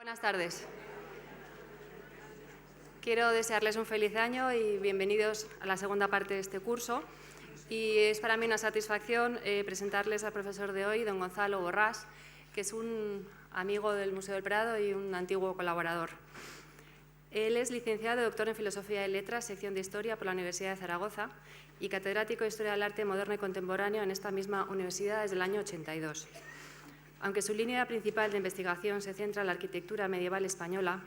Buenas tardes. Quiero desearles un feliz año y bienvenidos a la segunda parte de este curso. Y es para mí una satisfacción presentarles al profesor de hoy, don Gonzalo Borrás, que es un amigo del Museo del Prado y un antiguo colaborador. Él es licenciado y doctor en Filosofía y Letras, sección de Historia por la Universidad de Zaragoza y catedrático de Historia del Arte Moderno y Contemporáneo en esta misma universidad desde el año 82. Aunque su línea principal de investigación se centra en la arquitectura medieval española,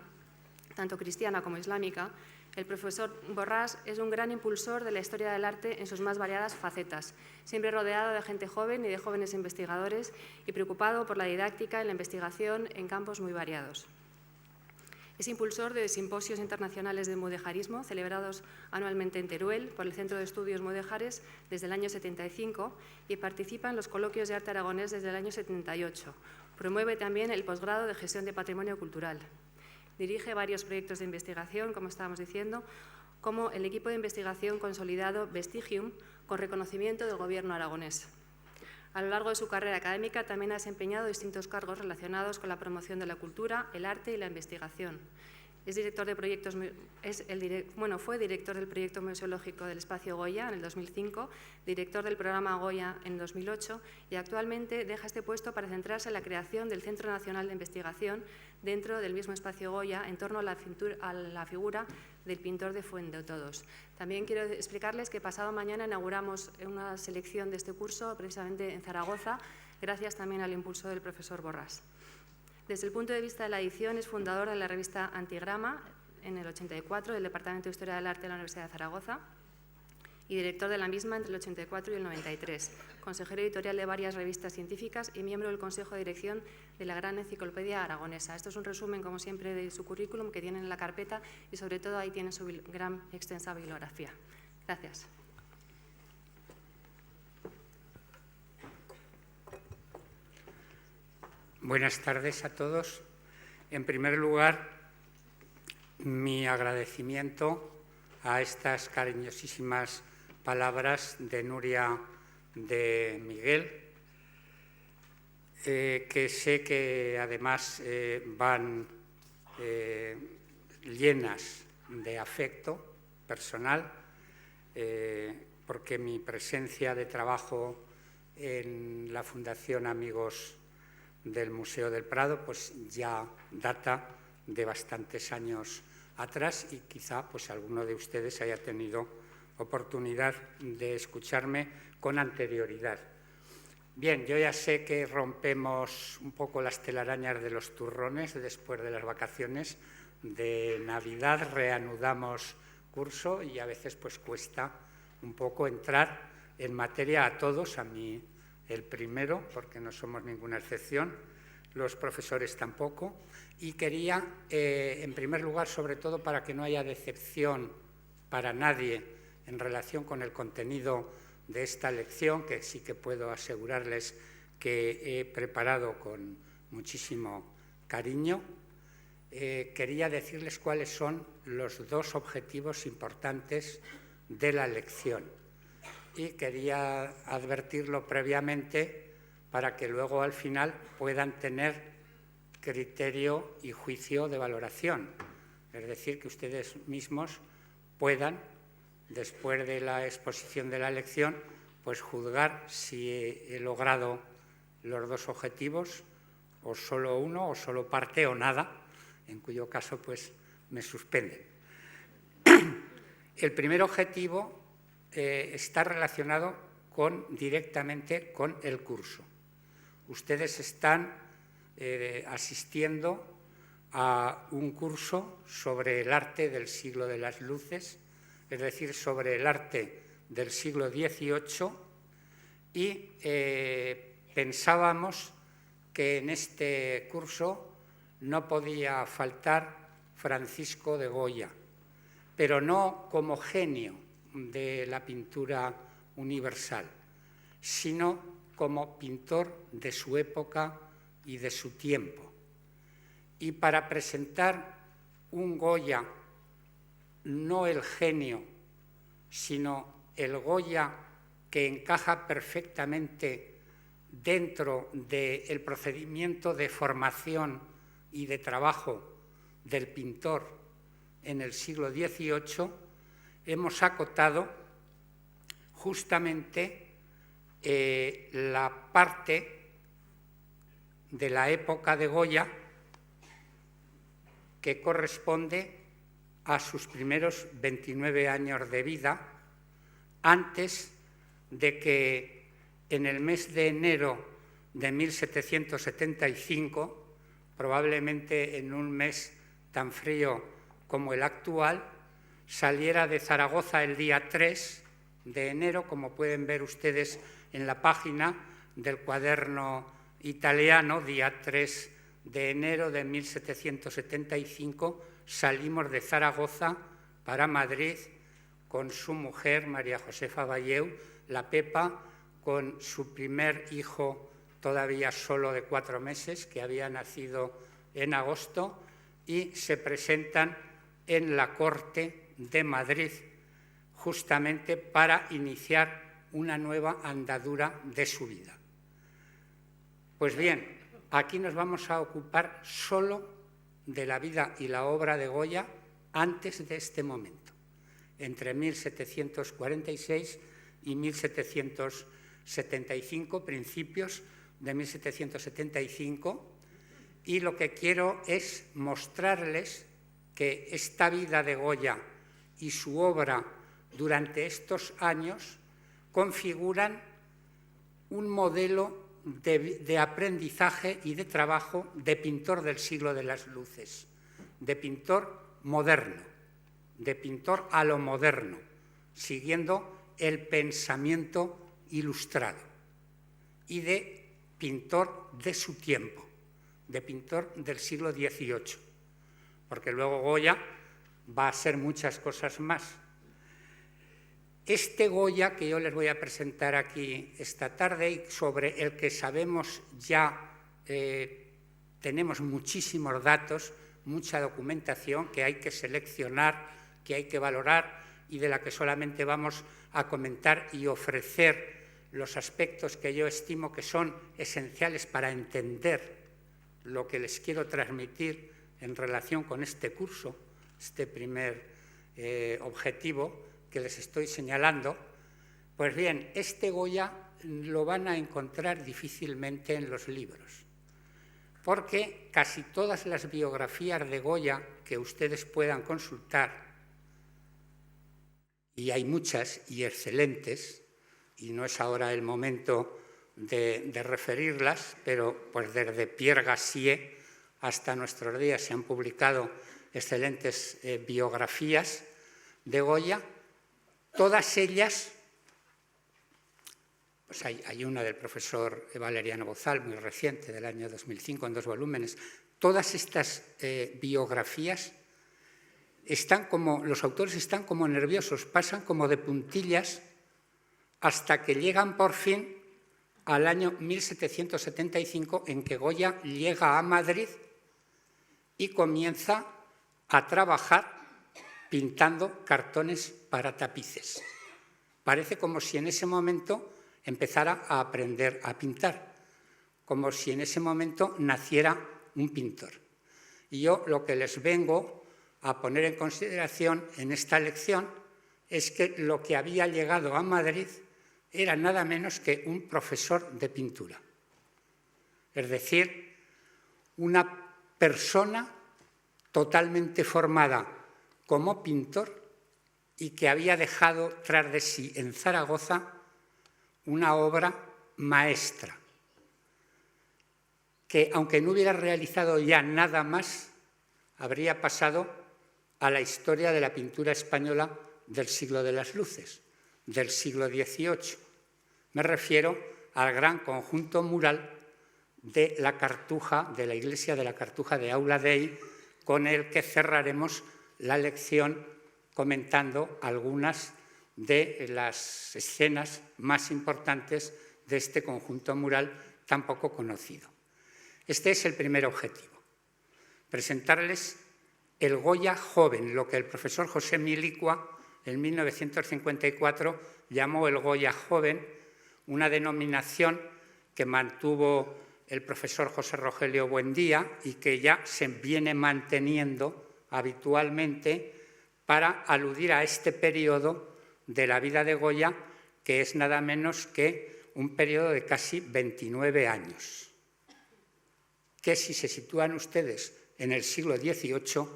tanto cristiana como islámica, el profesor Borrás es un gran impulsor de la historia del arte en sus más variadas facetas, siempre rodeado de gente joven y de jóvenes investigadores y preocupado por la didáctica y la investigación en campos muy variados. Es impulsor de simposios internacionales de mudejarismo celebrados anualmente en Teruel por el Centro de Estudios Mudéjares desde el año 75 y participa en los coloquios de arte aragonés desde el año 78. Promueve también el posgrado de Gestión de Patrimonio Cultural. Dirige varios proyectos de investigación, como estábamos diciendo, como el equipo de investigación consolidado Vestigium, con reconocimiento del Gobierno aragonés. A lo largo de su carrera académica también ha desempeñado distintos cargos relacionados con la promoción de la cultura, el arte y la investigación. Fue director del proyecto museológico del Espacio Goya en el 2005, director del programa Goya en 2008 y actualmente deja este puesto para centrarse en la creación del Centro Nacional de Investigación dentro del mismo Espacio Goya en torno a la figura del pintor de Fuenteotodos. También quiero explicarles que pasado mañana inauguramos una selección de este curso precisamente en Zaragoza, gracias también al impulso del profesor Borrás. Desde el punto de vista de la edición, es fundador de la revista Antigrama en el 84 del Departamento de Historia del Arte de la Universidad de Zaragoza y director de la misma entre el 84 y el 93, consejero editorial de varias revistas científicas y miembro del Consejo de Dirección de la Gran Enciclopedia Aragonesa. Esto es un resumen, como siempre, de su currículum que tienen en la carpeta y, sobre todo, ahí tienen su gran y extensa bibliografía. Gracias. Buenas tardes a todos. En primer lugar, mi agradecimiento a estas cariñosísimas palabras de Nuria de Miguel, que sé que además van llenas de afecto personal, porque mi presencia de trabajo en la Fundación Amigos del Museo del Prado pues ya data de bastantes años atrás y quizá pues alguno de ustedes haya tenido oportunidad de escucharme con anterioridad. Bien, yo ya sé que rompemos un poco las telarañas de los turrones después de las vacaciones de Navidad, reanudamos curso y a veces pues cuesta un poco entrar en materia a todos, a mí el primero, porque no somos ninguna excepción, los profesores tampoco, y quería, en primer lugar, sobre todo para que no haya decepción para nadie en relación con el contenido de esta lección, que sí que puedo asegurarles que he preparado con muchísimo cariño, quería decirles cuáles son los dos objetivos importantes de la lección. Y quería advertirlo previamente para que luego al final puedan tener criterio y juicio de valoración. Es decir, que ustedes mismos puedan, después de la exposición de la lección, pues juzgar si he logrado los dos objetivos, o solo uno, o solo parte, o nada, en cuyo caso pues me suspenden. El primer objetivo está relacionado directamente con el curso. Ustedes están asistiendo a un curso sobre el arte del siglo de las luces, es decir, sobre el arte del siglo XVIII, y pensábamos que en este curso no podía faltar Francisco de Goya, pero no como genio de la pintura universal, sino como pintor de su época y de su tiempo. Y para presentar un Goya, no el genio, sino el Goya que encaja perfectamente dentro del procedimiento de formación y de trabajo del pintor en el siglo XVIII, hemos acotado justamente la parte de la época de Goya que corresponde a sus primeros 29 años de vida, antes de que en el mes de enero de 1775, probablemente en un mes tan frío como el actual, saliera de Zaragoza el día 3 de enero, como pueden ver ustedes en la página del cuaderno italiano, día 3 de enero de 1775, salimos de Zaragoza para Madrid con su mujer, María Josefa Valleu, la Pepa, con su primer hijo todavía solo de 4 meses, que había nacido en agosto, y se presentan en la corte de Madrid justamente para iniciar una nueva andadura de su vida. Pues bien, aquí nos vamos a ocupar solo de la vida y la obra de Goya antes de este momento, entre 1746 y 1775, principios de 1775, y lo que quiero es mostrarles que esta vida de Goya y su obra durante estos años configuran un modelo de aprendizaje y de trabajo de pintor del siglo de las luces, de pintor moderno, de pintor a lo moderno, siguiendo el pensamiento ilustrado, y de pintor de su tiempo, de pintor del siglo XVIII, porque luego Goya va a ser muchas cosas más. Este Goya que yo les voy a presentar aquí esta tarde y sobre el que sabemos ya, tenemos muchísimos datos, mucha documentación que hay que seleccionar, que hay que valorar y de la que solamente vamos a comentar y ofrecer los aspectos que yo estimo que son esenciales para entender lo que les quiero transmitir en relación con este curso, este primer objetivo que les estoy señalando. Pues bien, este Goya lo van a encontrar difícilmente en los libros, porque casi todas las biografías de Goya que ustedes puedan consultar, y hay muchas y excelentes, y no es ahora el momento de referirlas, pero pues desde Pierre Gassier hasta nuestros días se han publicado excelentes biografías de Goya. Todas ellas, pues hay una del profesor Valeriano Bozal, muy reciente, del año 2005, en 2 volúmenes. Todas estas biografías están como, los autores están como nerviosos, pasan como de puntillas hasta que llegan por fin al año 1775, en que Goya llega a Madrid y comienza a trabajar pintando cartones para tapices. Parece como si en ese momento empezara a aprender a pintar, como si en ese momento naciera un pintor. Y yo lo que les vengo a poner en consideración en esta lección es que lo que había llegado a Madrid era nada menos que un profesor de pintura. Es decir, una persona totalmente formada como pintor y que había dejado tras de sí en Zaragoza una obra maestra, que aunque no hubiera realizado ya nada más, habría pasado a la historia de la pintura española del siglo de las luces, del siglo XVIII. Me refiero al gran conjunto mural de la Cartuja, de la iglesia de la Cartuja de Aula Dei, con el que cerraremos la lección comentando algunas de las escenas más importantes de este conjunto mural tan poco conocido. Este es el primer objetivo, presentarles el Goya joven, lo que el profesor José Milicua en 1954 llamó el Goya joven, una denominación que mantuvo el profesor José Rogelio Buendía y que ya se viene manteniendo habitualmente para aludir a este periodo de la vida de Goya, que es nada menos que un periodo de casi 29 años. Que si se sitúan ustedes en el siglo XVIII,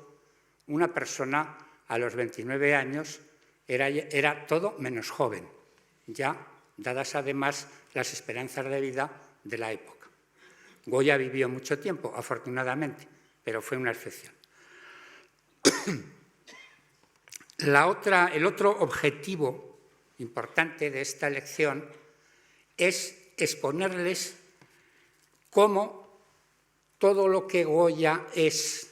una persona a los 29 años era todo menos joven, ya dadas además las esperanzas de vida de la época. Goya vivió mucho tiempo, afortunadamente, pero fue una excepción. El otro objetivo importante de esta lección es exponerles cómo todo lo que Goya es,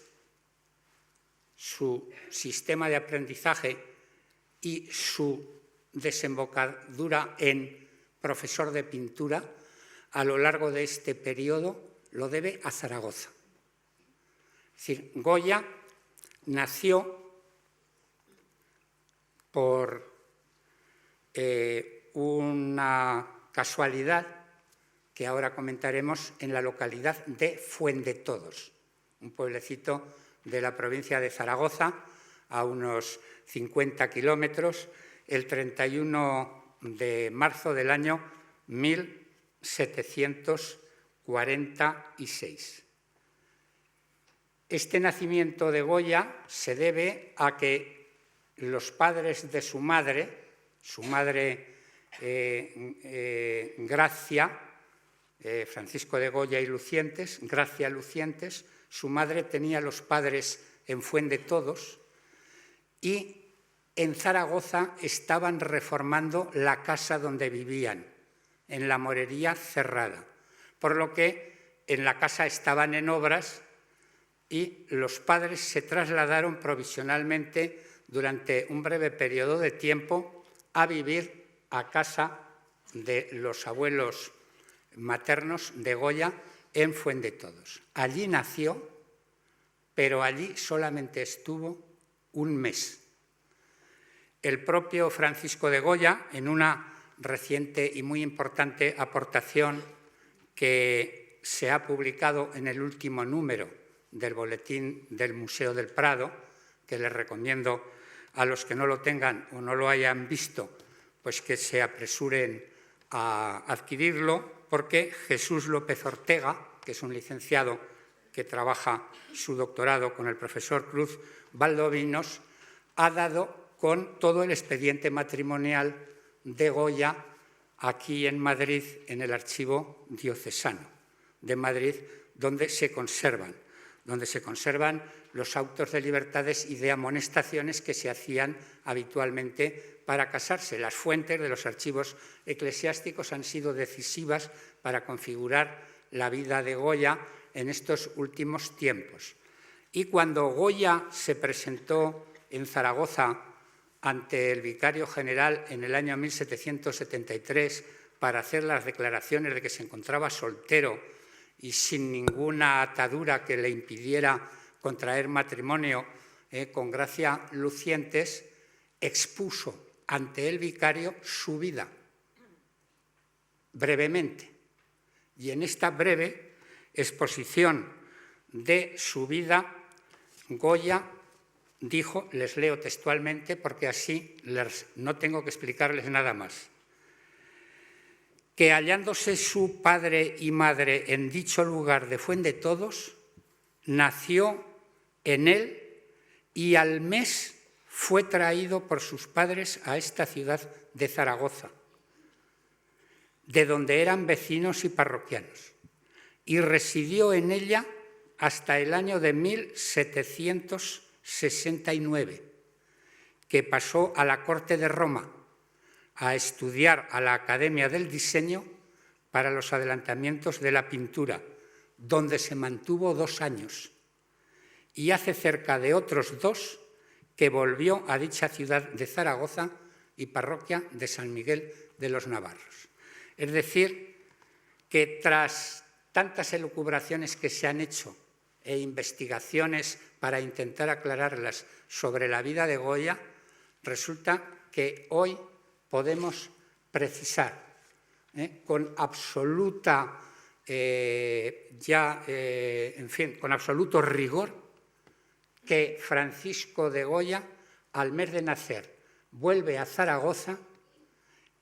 su sistema de aprendizaje y su desembocadura en profesor de pintura, a lo largo de este periodo lo debe a Zaragoza. Es decir, Goya nació por una casualidad que ahora comentaremos en la localidad de Fuendetodos, un pueblecito de la provincia de Zaragoza, a unos 50 kilómetros, el 31 de marzo del año 1746. Este nacimiento de Goya se debe a que los padres de su madre Gracia, Francisco de Goya y Lucientes, Gracia Lucientes, su madre tenía los padres en Fuendetodos y en Zaragoza estaban reformando la casa donde vivían, en la Morería Cerrada, por lo que en la casa estaban en obras y los padres se trasladaron provisionalmente durante un breve periodo de tiempo a vivir a casa de los abuelos maternos de Goya en Fuendetodos. Allí nació, pero allí solamente estuvo un mes. El propio Francisco de Goya, en una reciente y muy importante aportación que se ha publicado en el último número del Boletín del Museo del Prado, que les recomiendo a los que no lo tengan o no lo hayan visto, pues que se apresuren a adquirirlo, porque Jesús López Ortega, que es un licenciado que trabaja su doctorado con el profesor Cruz Valdovinos, ha dado con todo el expediente matrimonial de Goya aquí en Madrid, en el Archivo Diocesano de Madrid, donde se conservan los autos de libertades y de amonestaciones que se hacían habitualmente para casarse. Las fuentes de los archivos eclesiásticos han sido decisivas para configurar la vida de Goya en estos últimos tiempos. Y cuando Goya se presentó en Zaragoza ante el vicario general en el año 1773 para hacer las declaraciones de que se encontraba soltero y sin ninguna atadura que le impidiera contraer matrimonio con Gracia Lucientes, expuso ante el vicario su vida, brevemente. Y en esta breve exposición de su vida, Goya dijo, les leo textualmente porque así no tengo que explicarles nada más, que hallándose su padre y madre en dicho lugar de Fuendetodos, nació en él y al mes fue traído por sus padres a esta ciudad de Zaragoza, de donde eran vecinos y parroquianos, y residió en ella hasta el año de 1769, que pasó a la corte de Roma a estudiar a la Academia del Diseño para los adelantamientos de la pintura, donde se mantuvo 2 años, y hace cerca de otros 2 que volvió a dicha ciudad de Zaragoza y parroquia de San Miguel de los Navarros. Es decir, que tras tantas elucubraciones que se han hecho e investigaciones para intentar aclararlas sobre la vida de Goya, resulta que hoy podemos precisar con absoluta en fin, con absoluto rigor, que Francisco de Goya, al mes de nacer, vuelve a Zaragoza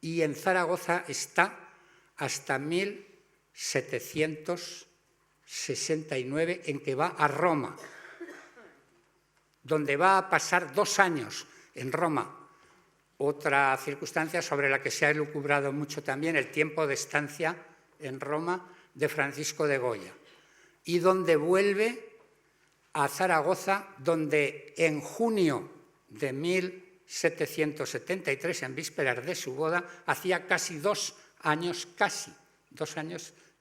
y en Zaragoza está hasta 1769, en que va a Roma, donde va a pasar 2 años en Roma. Otra circunstancia sobre la que se ha elucubrado mucho también, el tiempo de estancia en Roma de Francisco de Goya, y donde vuelve a Zaragoza, donde en junio de 1773, en vísperas de su boda, hacía casi 2 años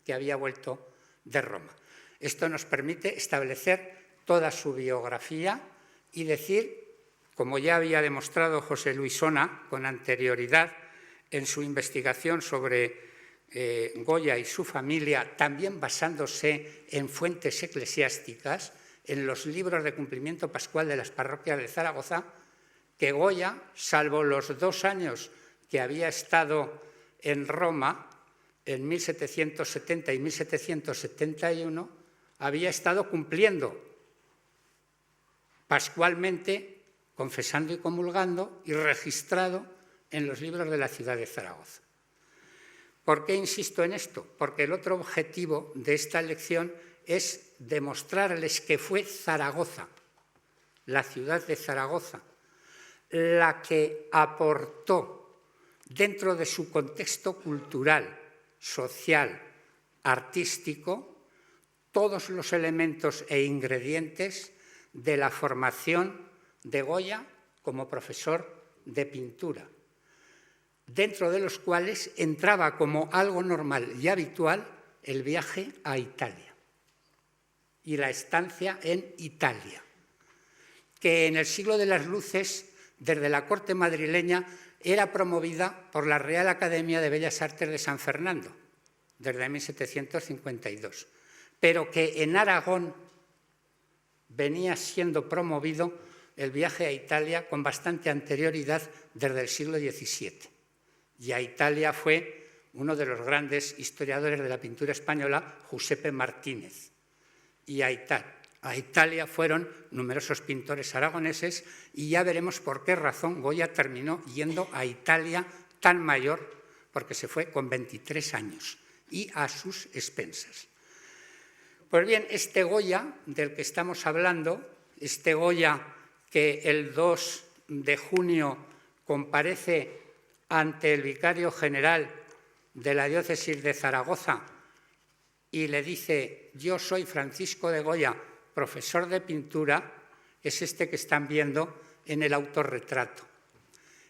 que había vuelto de Roma. Esto nos permite establecer toda su biografía y decir, como ya había demostrado José Luis Ona con anterioridad en su investigación sobre Goya y su familia, también basándose en fuentes eclesiásticas, en los libros de cumplimiento pascual de las parroquias de Zaragoza, que Goya, salvo los 2 años que había estado en Roma, en 1770 y 1771, había estado cumpliendo pascualmente, confesando y comulgando, y registrado en los libros de la ciudad de Zaragoza. ¿Por qué insisto en esto? Porque el otro objetivo de esta lección es demostrarles que fue Zaragoza, la ciudad de Zaragoza, la que aportó dentro de su contexto cultural, social, artístico, todos los elementos e ingredientes de la formación de Goya como profesor de pintura, dentro de los cuales entraba como algo normal y habitual el viaje a Italia y la estancia en Italia, que en el siglo de las luces, desde la corte madrileña, era promovida por la Real Academia de Bellas Artes de San Fernando, desde 1752, pero que en Aragón venía siendo promovido el viaje a Italia con bastante anterioridad desde el siglo XVII. Y a Italia fue uno de los grandes historiadores de la pintura española, Giuseppe Martínez. Y a Italia fueron numerosos pintores aragoneses, y ya veremos por qué razón Goya terminó yendo a Italia tan mayor, porque se fue con 23 años y a sus expensas. Pues bien, este Goya del que estamos hablando, este Goya que el 2 de junio comparece ante el vicario general de la diócesis de Zaragoza y le dice: yo soy Francisco de Goya, profesor de pintura, es este que están viendo en el autorretrato.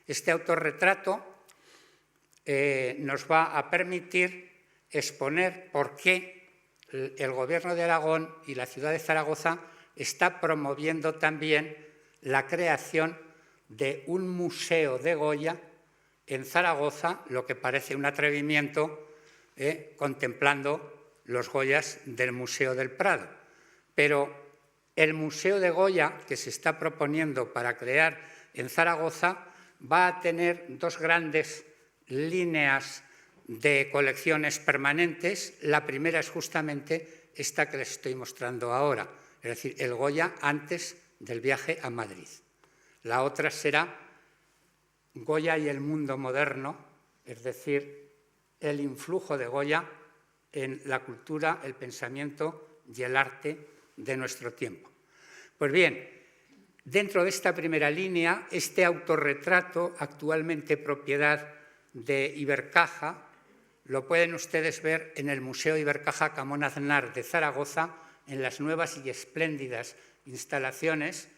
Este autorretrato nos va a permitir exponer por qué el Gobierno de Aragón y la ciudad de Zaragoza está promoviendo también la creación de un museo de Goya en Zaragoza, lo que parece un atrevimiento, contemplando los Goyas del Museo del Prado. Pero el Museo de Goya que se está proponiendo para crear en Zaragoza va a tener 2 grandes líneas de colecciones permanentes. La primera es justamente esta que les estoy mostrando ahora, es decir, el Goya antes del viaje a Madrid. La otra será Goya y el mundo moderno, es decir, el influjo de Goya en la cultura, el pensamiento y el arte de nuestro tiempo. Pues bien, dentro de esta primera línea, este autorretrato, actualmente propiedad de Ibercaja, lo pueden ustedes ver en el Museo Ibercaja Camón Aznar de Zaragoza, en las nuevas y espléndidas instalaciones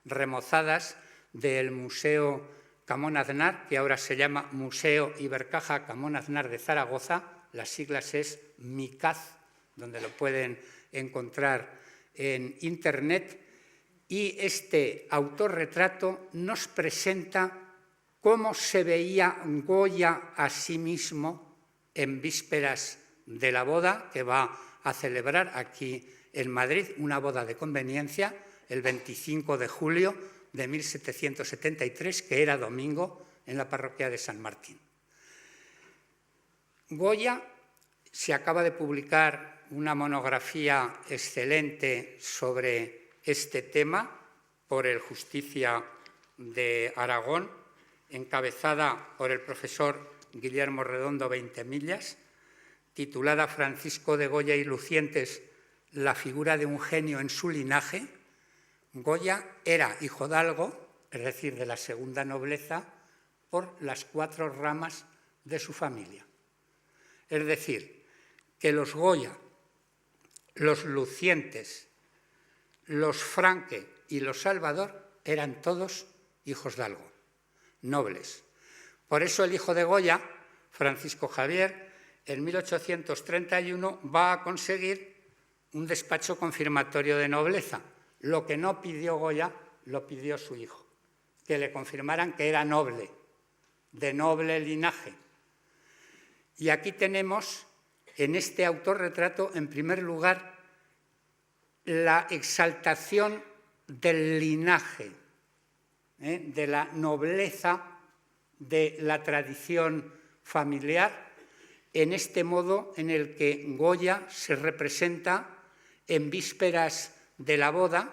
remozadas del Museo Camón Aznar, que ahora se llama Museo Ibercaja Camón Aznar de Zaragoza. Las siglas es MICAZ, donde lo pueden encontrar en Internet. Y este autorretrato nos presenta cómo se veía Goya a sí mismo en vísperas de la boda que va a celebrar aquí en Madrid, una boda de conveniencia, el 25 de julio de 1773, que era domingo, en la parroquia de San Martín. Goya se acaba de publicar una monografía excelente sobre este tema por el Justicia de Aragón, encabezada por el profesor Guillermo Redondo Veintemillas, titulada Francisco de Goya y Lucientes, la figura de un genio en su linaje. Goya era hijodalgo, es decir, de la segunda nobleza, por las 4 ramas de su familia. Es decir, que los Goya, los Lucientes, los Franque y los Salvador eran todos hijosdalgo, nobles. Por eso el hijo de Goya, Francisco Javier, en 1831 va a conseguir un despacho confirmatorio de nobleza. Lo que no pidió Goya, lo pidió su hijo, que le confirmaran que era noble, de noble linaje. Y aquí tenemos, en este autorretrato, en primer lugar, la exaltación del linaje, de la nobleza de la tradición familiar, en este modo en el que Goya se representa en vísperas de la boda,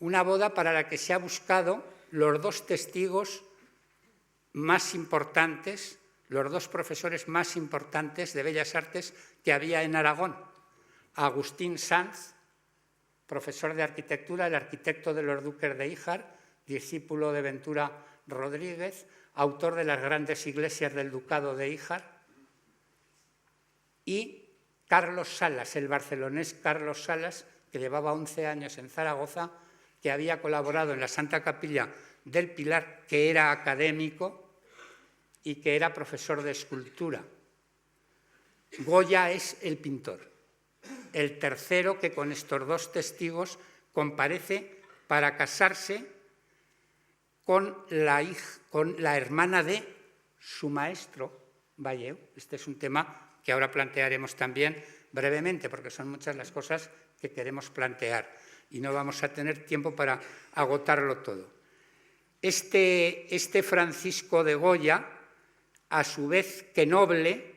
una boda para la que se ha buscado los 2 testigos más importantes, los 2 profesores más importantes de Bellas Artes que había en Aragón. Agustín Sanz, profesor de arquitectura, el arquitecto de los duques de Híjar, discípulo de Ventura Rodríguez, autor de las grandes iglesias del ducado de Híjar, y Carlos Salas, el barcelonés Carlos Salas, que llevaba 11 años en Zaragoza, que había colaborado en la Santa Capilla del Pilar, que era académico y que era profesor de escultura. Goya es el pintor, el tercero que con estos 2 testigos comparece para casarse con la hermana de su maestro, Valleu. Este es un tema que ahora plantearemos también brevemente, porque son muchas las cosas que queremos plantear y no vamos a tener tiempo para agotarlo todo. Este Francisco de Goya, a su vez que noble,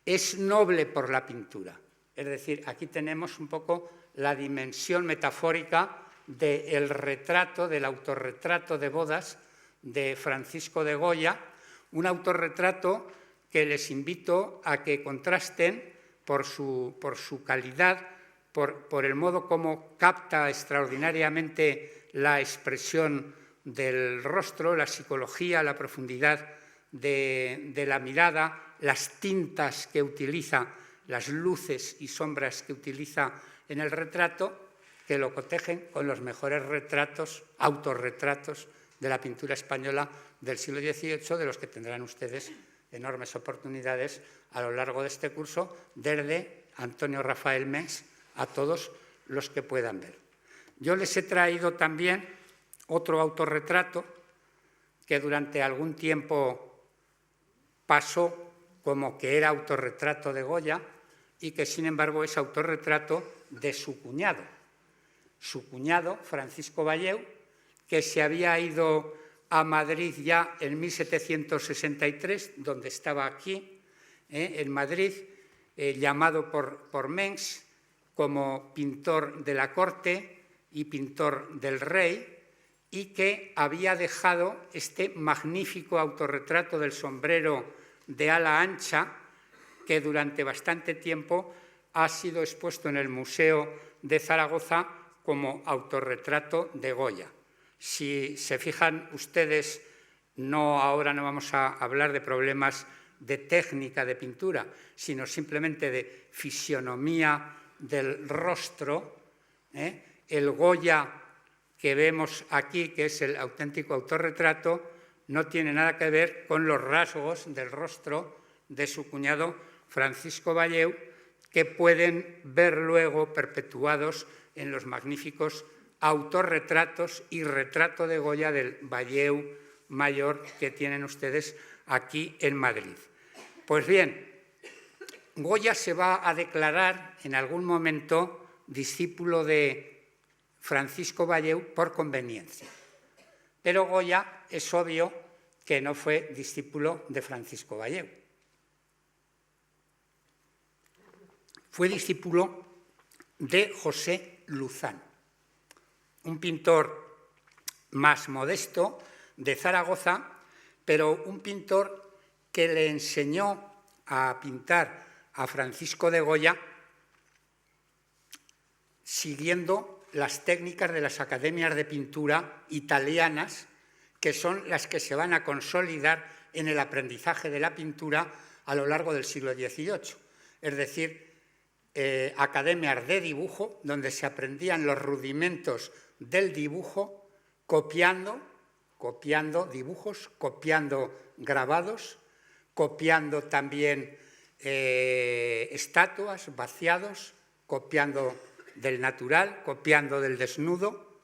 es noble por la pintura. Es decir, aquí tenemos un poco la dimensión metafórica del retrato, del autorretrato de bodas de Francisco de Goya, un autorretrato que les invito a que contrasten por su calidad, por el modo como capta extraordinariamente la expresión del rostro, la psicología, la profundidad de la mirada, las tintas que utiliza, las luces y sombras que utiliza en el retrato, que lo cotejen con los mejores retratos, autorretratos de la pintura española del siglo XVIII, de los que tendrán ustedes enormes oportunidades a lo largo de este curso, desde Antonio Rafael Mengs a todos los que puedan ver. Yo les he traído también otro autorretrato que durante algún tiempo pasó como que era autorretrato de Goya y que, sin embargo, es autorretrato de su cuñado. Su cuñado, Francisco Valleu, que se había ido a Madrid ya en 1763, donde estaba aquí, en Madrid, llamado por Mengs como pintor de la corte y pintor del rey, y que había dejado este magnífico autorretrato del sombrero de ala ancha, que durante bastante tiempo ha sido expuesto en el Museo de Zaragoza como autorretrato de Goya. Si se fijan ustedes, ahora no vamos a hablar de problemas de técnica de pintura, sino simplemente de fisionomía del rostro. El Goya que vemos aquí, que es el auténtico autorretrato, no tiene nada que ver con los rasgos del rostro de su cuñado Francisco Valleu, que pueden ver luego perpetuados en los magníficos autorretratos y retrato de Goya del Valleu mayor que tienen ustedes aquí en Madrid. Pues bien, Goya se va a declarar en algún momento discípulo de Francisco Valleu por conveniencia. Pero Goya es obvio que no fue discípulo de Francisco Valleu. fue discípulo de José Luzán, un pintor más modesto de Zaragoza, pero un pintor que le enseñó a pintar a Francisco de Goya siguiendo las técnicas de las academias de pintura italianas, que son las que se van a consolidar en el aprendizaje de la pintura a lo largo del siglo XVIII. Es decir, academias de dibujo, donde se aprendían los rudimentos del dibujo, copiando dibujos, copiando grabados, copiando también estatuas, vaciados, copiando del natural, copiando del desnudo.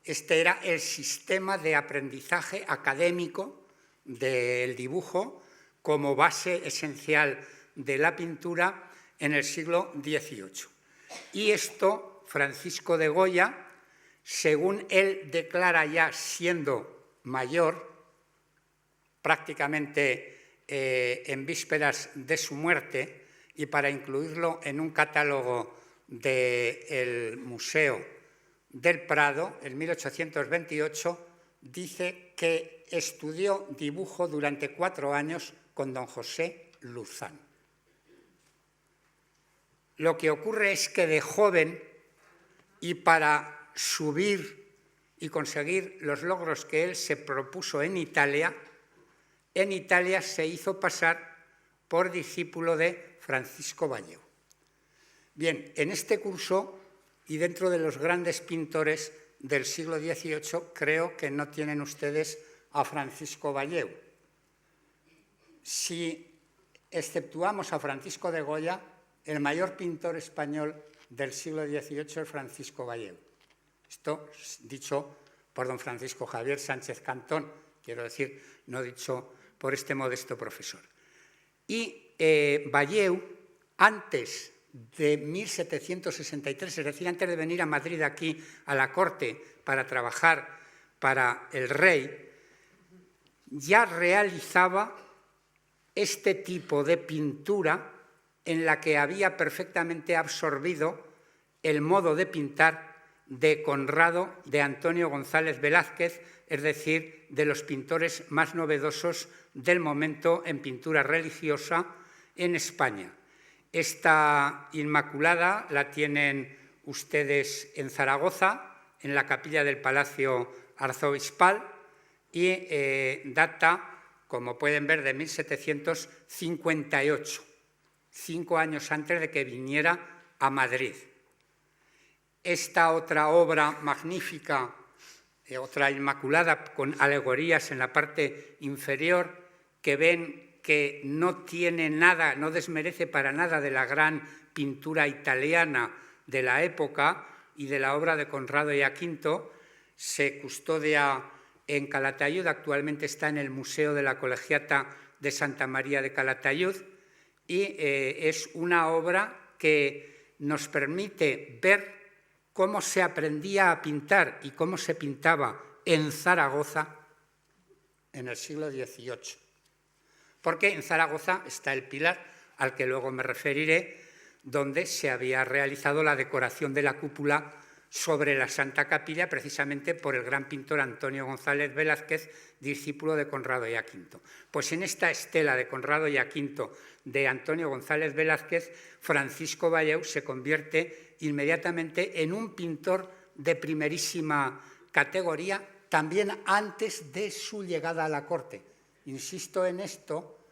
Este era el sistema de aprendizaje académico del dibujo como base esencial de la pintura en el siglo XVIII. Y esto, Francisco de Goya, según él declara ya siendo mayor, prácticamente en vísperas de su muerte, y para incluirlo en un catálogo del Museo del Prado, en 1828, dice que estudió dibujo durante 4 años con don José Luzán. Lo que ocurre es que de joven, y para subir y conseguir los logros que él se propuso en Italia se hizo pasar por discípulo de Francisco Valleu. Bien, en este curso y dentro de los grandes pintores del siglo XVIII, creo que no tienen ustedes a Francisco Valleu. Si exceptuamos a Francisco de Goya, el mayor pintor español del siglo XVIII es Francisco Valleu. Esto dicho por don Francisco Javier Sánchez Cantón, quiero decir, no dicho por este modesto profesor. Y Valleu, antes de 1763, es decir, antes de venir a Madrid aquí a la corte para trabajar para el rey, ya realizaba este tipo de pintura en la que había perfectamente absorbido el modo de pintar de Conrado de Antonio González Velázquez, es decir, de los pintores más novedosos del momento en pintura religiosa en España. Esta Inmaculada la tienen ustedes en Zaragoza, en la capilla del Palacio Arzobispal, y data, como pueden ver, de 1758, 5 años antes de que viniera a Madrid. Esta otra obra magnífica, otra Inmaculada con alegorías en la parte inferior, que ven que no tiene nada, no desmerece para nada de la gran pintura italiana de la época y de la obra de Conrado y Aquinto, se custodia en Calatayud, actualmente está en el Museo de la Colegiata de Santa María de Calatayud, y es una obra que nos permite ver cómo se aprendía a pintar y cómo se pintaba en Zaragoza en el siglo XVIII. Porque en Zaragoza está el pilar, al que luego me referiré, donde se había realizado la decoración de la cúpula sobre la Santa Capilla, precisamente por el gran pintor Antonio González Velázquez, discípulo de Conrado y Aquinto. Pues en esta estela de Conrado y Aquinto de Antonio González Velázquez, Francisco Valleu se convierte inmediatamente en un pintor de primerísima categoría, también antes de su llegada a la corte. Insisto en esto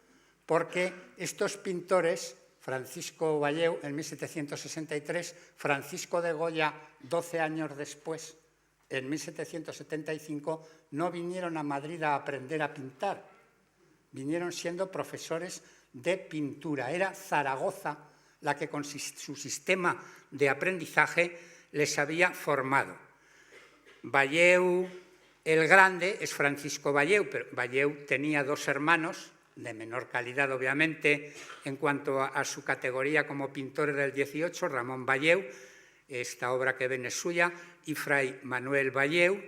porque estos pintores, Francisco Valleu en 1763, Francisco de Goya 12 años después, en 1775, no vinieron a Madrid a aprender a pintar, vinieron siendo profesores de pintura. Era Zaragoza la que con su sistema de aprendizaje les había formado. Valleu el Grande es Francisco Valleu, pero Valleu tenía 2 hermanos, de menor calidad obviamente en cuanto a su categoría como pintores del XVIII, Ramón Valleu, esta obra que ven es suya, y Fray Manuel Valleu,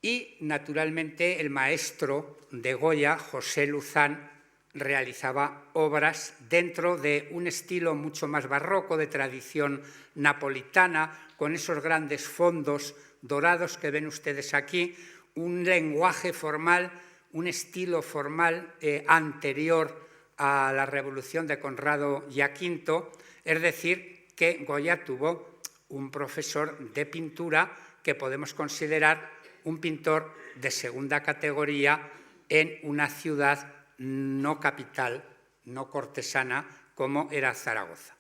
y naturalmente el maestro de Goya, José Luzán, realizaba obras dentro de un estilo mucho más barroco, de tradición napolitana, con esos grandes fondos dorados que ven ustedes aquí, un lenguaje formal, un estilo formal anterior a la revolución de Conrado V, es decir, que Goya tuvo un profesor de pintura que podemos considerar un pintor de segunda categoría en una ciudad no capital, no cortesana, como era Zaragoza.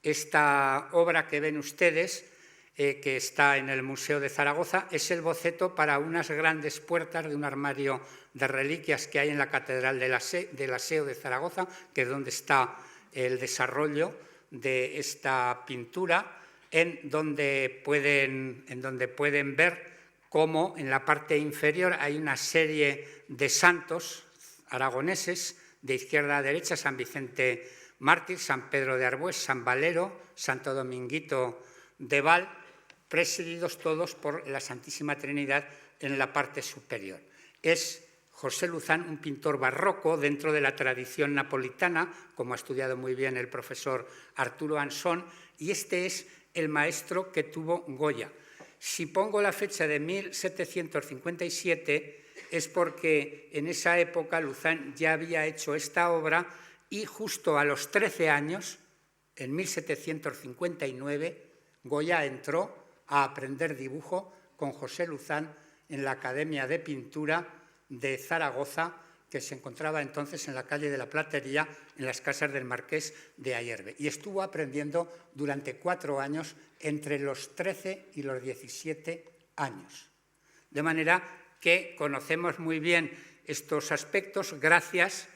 Esta obra que ven ustedes, que está en el Museo de Zaragoza, es el boceto para unas grandes puertas de un armario de reliquias que hay en la Catedral del Aseo de Zaragoza, que es donde está el desarrollo de esta pintura, en donde pueden ver cómo en la parte inferior hay una serie de santos aragoneses, de izquierda a derecha, San Vicente Mártir, San Pedro de Arbués, San Valero, Santo Dominguito de Val, presididos todos por la Santísima Trinidad en la parte superior. Es José Luzán, un pintor barroco dentro de la tradición napolitana, como ha estudiado muy bien el profesor Arturo Ansón, y este es el maestro que tuvo Goya. Si pongo la fecha de 1757, es porque en esa época Luzán ya había hecho esta obra y justo a los 13 años, en 1759, Goya entró a aprender dibujo con José Luzán en la Academia de Pintura de Zaragoza, que se encontraba entonces en la calle de la Platería, en las casas del Marqués de Ayerbe. Y estuvo aprendiendo durante 4 años, entre los 13 y los 17 años. De manera que conocemos muy bien estos aspectos gracias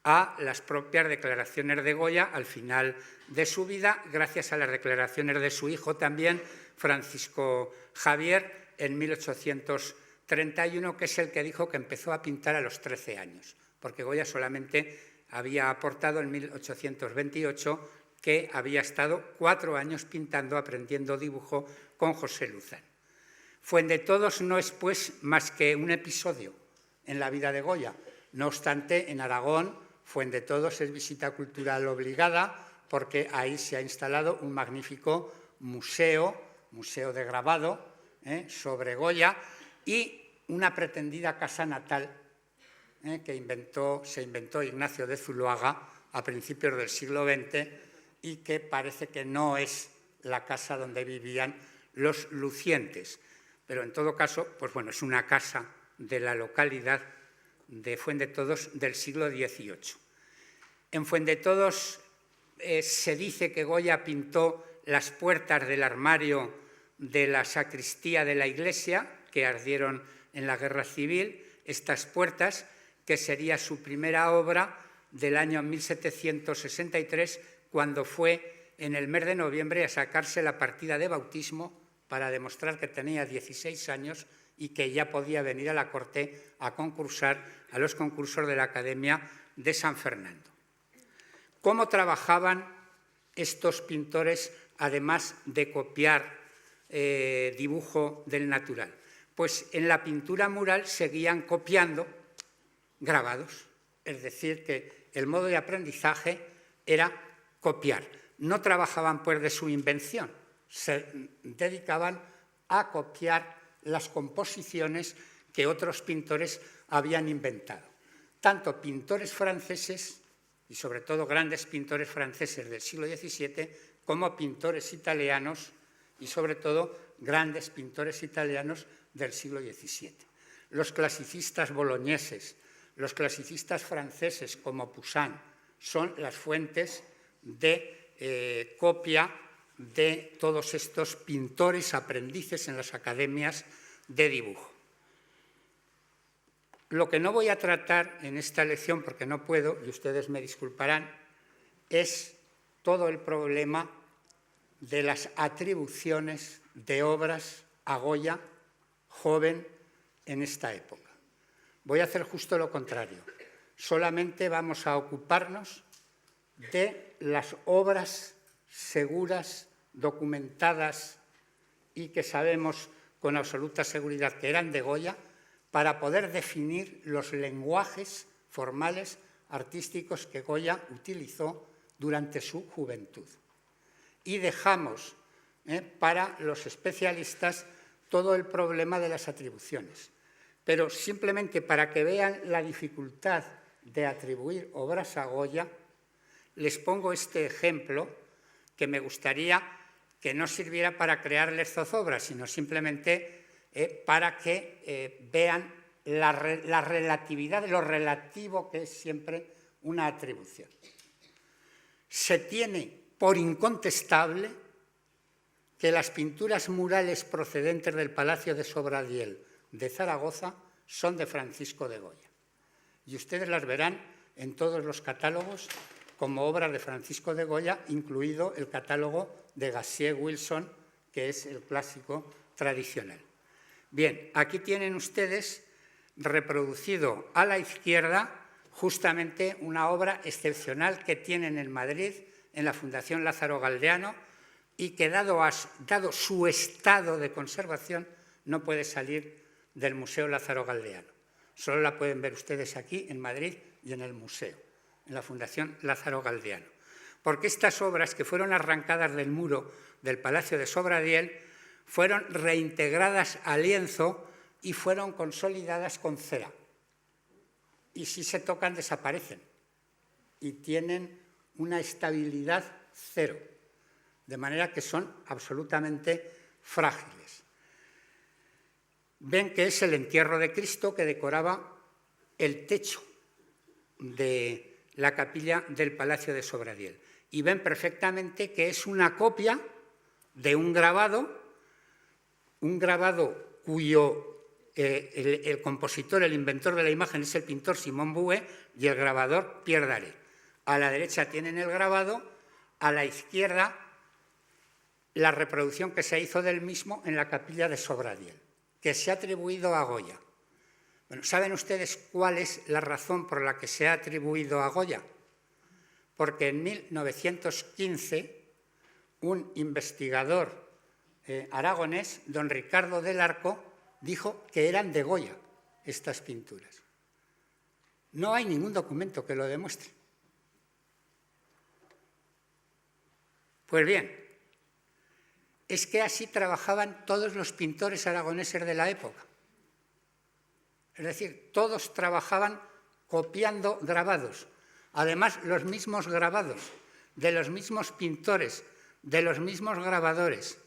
a las propias declaraciones de Goya al final de su vida, gracias a las declaraciones de su hijo también, Francisco Javier, en 1831, que es el que dijo que empezó a pintar a los 13 años, porque Goya solamente había aportado en 1828 que había estado 4 años pintando, aprendiendo dibujo con José Luzán. Fuendetodos no es, pues, más que un episodio en la vida de Goya. No obstante, en Aragón, Fuendetodos es visita cultural obligada, porque ahí se ha instalado un magnífico museo de grabado sobre Goya, y una pretendida casa natal que se inventó Ignacio de Zuloaga a principios del siglo XX y que parece que no es la casa donde vivían los lucientes. Pero en todo caso, pues bueno, es una casa de la localidad de Fuendetodos del siglo XVIII. En Fuendetodos se dice que Goya pintó las puertas del armario de la sacristía de la iglesia, que ardieron en la Guerra Civil, estas puertas, que sería su primera obra del año 1763, cuando fue en el mes de noviembre a sacarse la partida de bautismo para demostrar que tenía 16 años y que ya podía venir a la corte a concursar a los concursos de la Academia de San Fernando. ¿Cómo trabajaban estos pintores, además de copiar dibujo del natural? Pues en la pintura mural seguían copiando grabados, es decir, que el modo de aprendizaje era copiar. No trabajaban pues de su invención, se dedicaban a copiar las composiciones que otros pintores habían inventado. Tanto pintores franceses, y sobre todo grandes pintores franceses del siglo XVII, como pintores italianos, y sobre todo grandes pintores italianos del siglo XVII. Los clasicistas bologneses, los clasicistas franceses como Poussin, son las fuentes de copia de todos estos pintores aprendices en las academias de dibujo. Lo que no voy a tratar en esta lección, porque no puedo, y ustedes me disculparán, es todo el problema de las atribuciones de obras a Goya, joven en esta época. Voy a hacer justo lo contrario. Solamente vamos a ocuparnos de las obras seguras, documentadas y que sabemos con absoluta seguridad que eran de Goya, para poder definir los lenguajes formales artísticos que Goya utilizó durante su juventud. Y dejamos para los especialistas todo el problema de las atribuciones. Pero simplemente para que vean la dificultad de atribuir obras a Goya, les pongo este ejemplo que me gustaría que no sirviera para crearles zozobra, sino simplemente para que vean la relatividad, lo relativo que es siempre una atribución. Se tiene por incontestable que las pinturas murales procedentes del Palacio de Sobradiel de Zaragoza son de Francisco de Goya. Y ustedes las verán en todos los catálogos como obras de Francisco de Goya, incluido el catálogo de Gassier-Wilson, que es el clásico tradicional. Bien, aquí tienen ustedes reproducido a la izquierda justamente una obra excepcional que tienen en Madrid, en la Fundación Lázaro Galdeano, y que dado su estado de conservación no puede salir del Museo Lázaro Galdeano. Solo la pueden ver ustedes aquí en Madrid y en el museo, en la Fundación Lázaro Galdeano. Porque estas obras que fueron arrancadas del muro del Palacio de Sobradiel fueron reintegradas a lienzo y fueron consolidadas con cera. Y si se tocan, desaparecen y tienen una estabilidad cero, de manera que son absolutamente frágiles. Ven que es el entierro de Cristo que decoraba el techo de la capilla del Palacio de Sobradiel. Y ven perfectamente que es una copia de un grabado cuyo el compositor, el inventor de la imagen es el pintor Simón Bouet y el grabador Pierre Daret. A la derecha tienen el grabado, a la izquierda la reproducción que se hizo del mismo en la capilla de Sobradiel, que se ha atribuido a Goya. Bueno, ¿saben ustedes cuál es la razón por la que se ha atribuido a Goya? Porque en 1915 un investigador aragonés, don Ricardo del Arco, dijo que eran de Goya estas pinturas. No hay ningún documento que lo demuestre. Pues bien, es que así trabajaban todos los pintores aragoneses de la época. Es decir, todos trabajaban copiando grabados. Además, los mismos grabados, de los mismos pintores, de los mismos grabadores.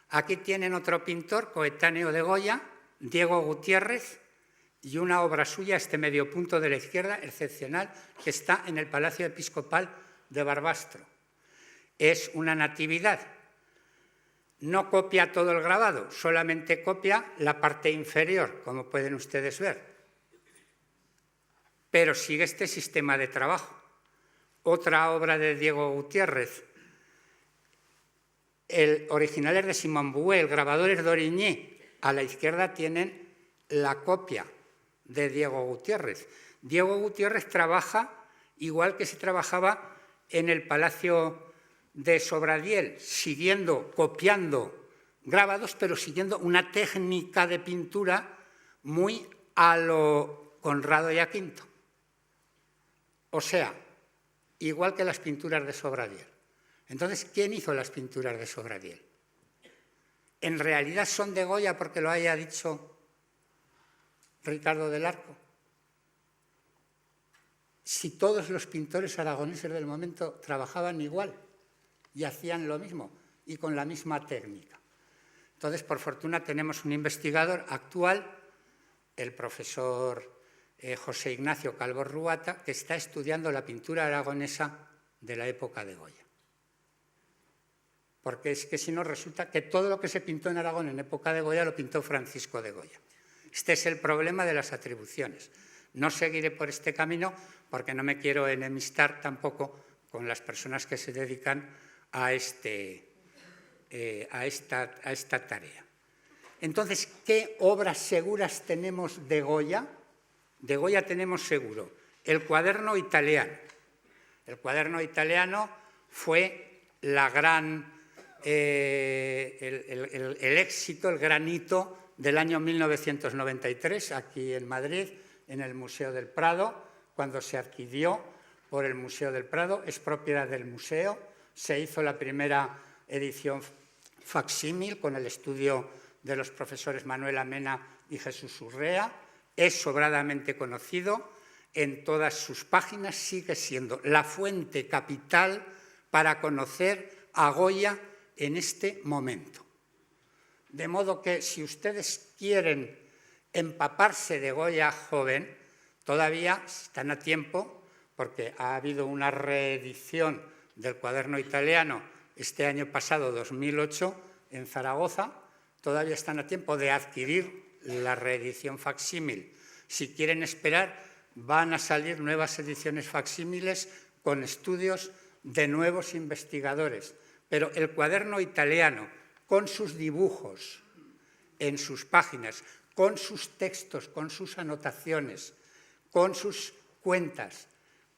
Aquí tienen otro pintor coetáneo de Goya, Diego Gutiérrez, y una obra suya, este medio punto de la izquierda, excepcional, que está en el Palacio Episcopal de Barbastro. Es una natividad. No copia todo el grabado, solamente copia la parte inferior, como pueden ustedes ver. Pero sigue este sistema de trabajo. Otra obra de Diego Gutiérrez, el original es de Simón Bouet, el grabador es d'Origny. A la izquierda tienen la copia de Diego Gutiérrez. Diego Gutiérrez trabaja igual que se trabajaba en el Palacio de Sobradiel, copiando grabados, pero siguiendo una técnica de pintura muy a lo Conrado y a Quinto. O sea, igual que las pinturas de Sobradiel. Entonces, ¿quién hizo las pinturas de Sobradiel? ¿En realidad son de Goya porque lo haya dicho Ricardo del Arco? Si todos los pintores aragoneses del momento trabajaban igual y hacían lo mismo y con la misma técnica. Entonces, por fortuna, tenemos un investigador actual, el profesor José Ignacio Calvo Ruata, que está estudiando la pintura aragonesa de la época de Goya. Porque es que si no resulta que todo lo que se pintó en Aragón en época de Goya lo pintó Francisco de Goya. Este es el problema de las atribuciones. No seguiré por este camino porque no me quiero enemistar tampoco con las personas que se dedican a esta tarea. Entonces, ¿qué obras seguras tenemos de Goya? De Goya tenemos seguro el cuaderno italiano. El cuaderno italiano fue la gran... el éxito, el gran hito del año 1993, aquí en Madrid, en el Museo del Prado, cuando se adquirió por el Museo del Prado, es propiedad del museo, se hizo la primera edición facsímil con el estudio de los profesores Manuel Amena y Jesús Urrea, es sobradamente conocido, en todas sus páginas sigue siendo la fuente capital para conocer a Goya en este momento. De modo que si ustedes quieren empaparse de Goya joven, todavía están a tiempo, porque ha habido una reedición del cuaderno italiano este año pasado, 2008, en Zaragoza. Todavía están a tiempo de adquirir la reedición facsímil. Si quieren esperar, van a salir nuevas ediciones facsímiles con estudios de nuevos investigadores. Pero el cuaderno italiano, con sus dibujos en sus páginas, con sus textos, con sus anotaciones, con sus cuentas,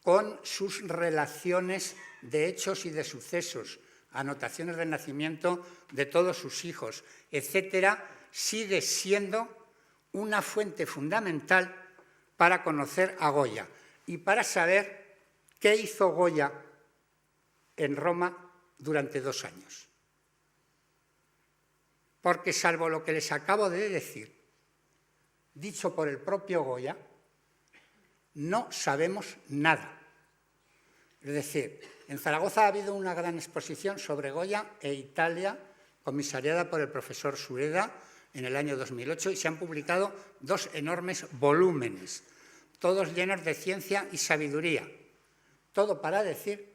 con sus relaciones de hechos y de sucesos, anotaciones de nacimiento de todos sus hijos, etcétera, sigue siendo una fuente fundamental para conocer a Goya y para saber qué hizo Goya en Roma durante 2 años. Porque salvo lo que les acabo de decir, dicho por el propio Goya, no sabemos nada. Es decir, en Zaragoza ha habido una gran exposición sobre Goya e Italia, comisariada por el profesor Sureda en el año 2008, y se han publicado 2 enormes volúmenes, todos llenos de ciencia y sabiduría. Todo para decir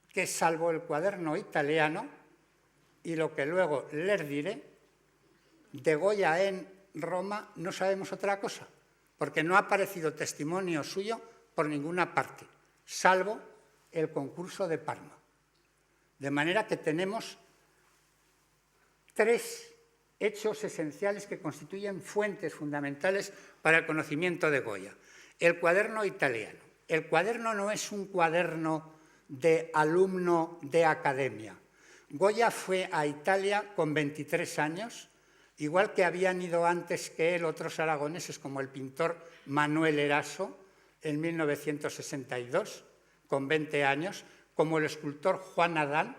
que, salvo el cuaderno italiano y lo que luego les diré, de Goya en Roma no sabemos otra cosa, porque no ha aparecido testimonio suyo por ninguna parte, salvo el concurso de Parma. De manera que tenemos 3 hechos esenciales que constituyen fuentes fundamentales para el conocimiento de Goya. El cuaderno italiano. El cuaderno no es un cuaderno de alumno de academia. Goya fue a Italia con 23 años, igual que habían ido antes que él otros aragoneses como el pintor Manuel Eraso en 1962, con 20 años, como el escultor Juan Adán,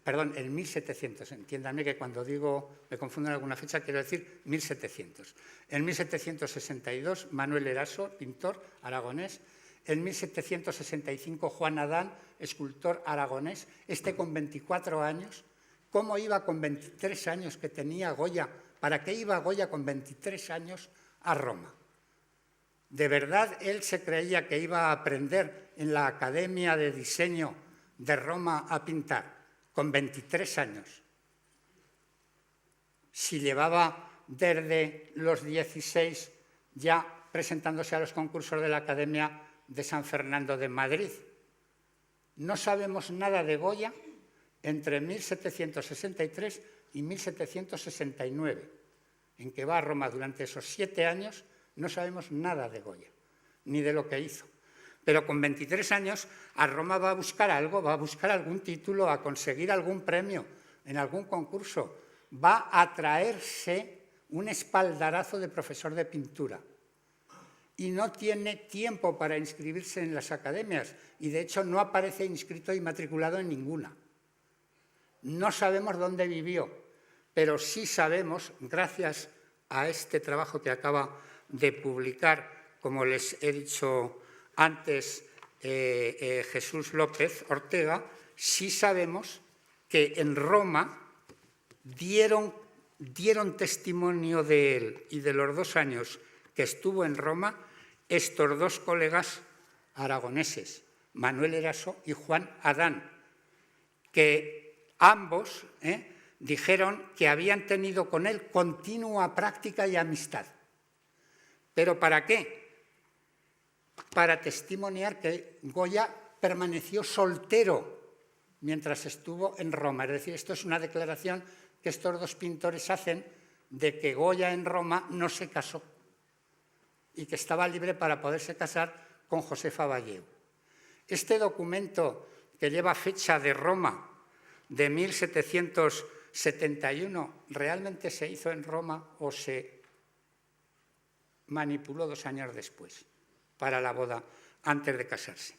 perdón, en 1700, entiéndanme que cuando digo, me confundo en alguna fecha, quiero decir 1700. En 1762, Manuel Eraso, pintor aragonés. En 1765, Juan Adán, escultor aragonés, este con 24 años. ¿Cómo iba con 23 años que tenía Goya? ¿Para qué iba Goya con 23 años a Roma? ¿De verdad él se creía que iba a aprender en la Academia de Diseño de Roma a pintar con 23 años? Si llevaba desde los 16 ya presentándose a los concursos de la Academia de San Fernando de Madrid. No sabemos nada de Goya entre 1763 y 1769, en que va a Roma durante esos 7 años. No sabemos nada de Goya, ni de lo que hizo. Pero con 23 años a Roma va a buscar algo, va a buscar algún título, a conseguir algún premio en algún concurso. Va a traerse un espaldarazo de profesor de pintura. Y no tiene tiempo para inscribirse en las academias. Y de hecho no aparece inscrito y matriculado en ninguna. No sabemos dónde vivió, pero sí sabemos, gracias a este trabajo que acaba de publicar, como les he dicho antes, Jesús López Ortega, sí sabemos que en Roma dieron testimonio de él y de los 2 años que estuvo en Roma estos 2 colegas aragoneses, Manuel Eraso y Juan Adán, que ambos dijeron que habían tenido con él continua práctica y amistad. ¿Pero para qué? Para testimoniar que Goya permaneció soltero mientras estuvo en Roma. Es decir, esto es una declaración que estos 2 pintores hacen de que Goya en Roma no se casó y que estaba libre para poderse casar con Josefa Valleu. Este documento, que lleva fecha de Roma de 1771, ¿realmente se hizo en Roma o se manipuló 2 años después para la boda antes de casarse.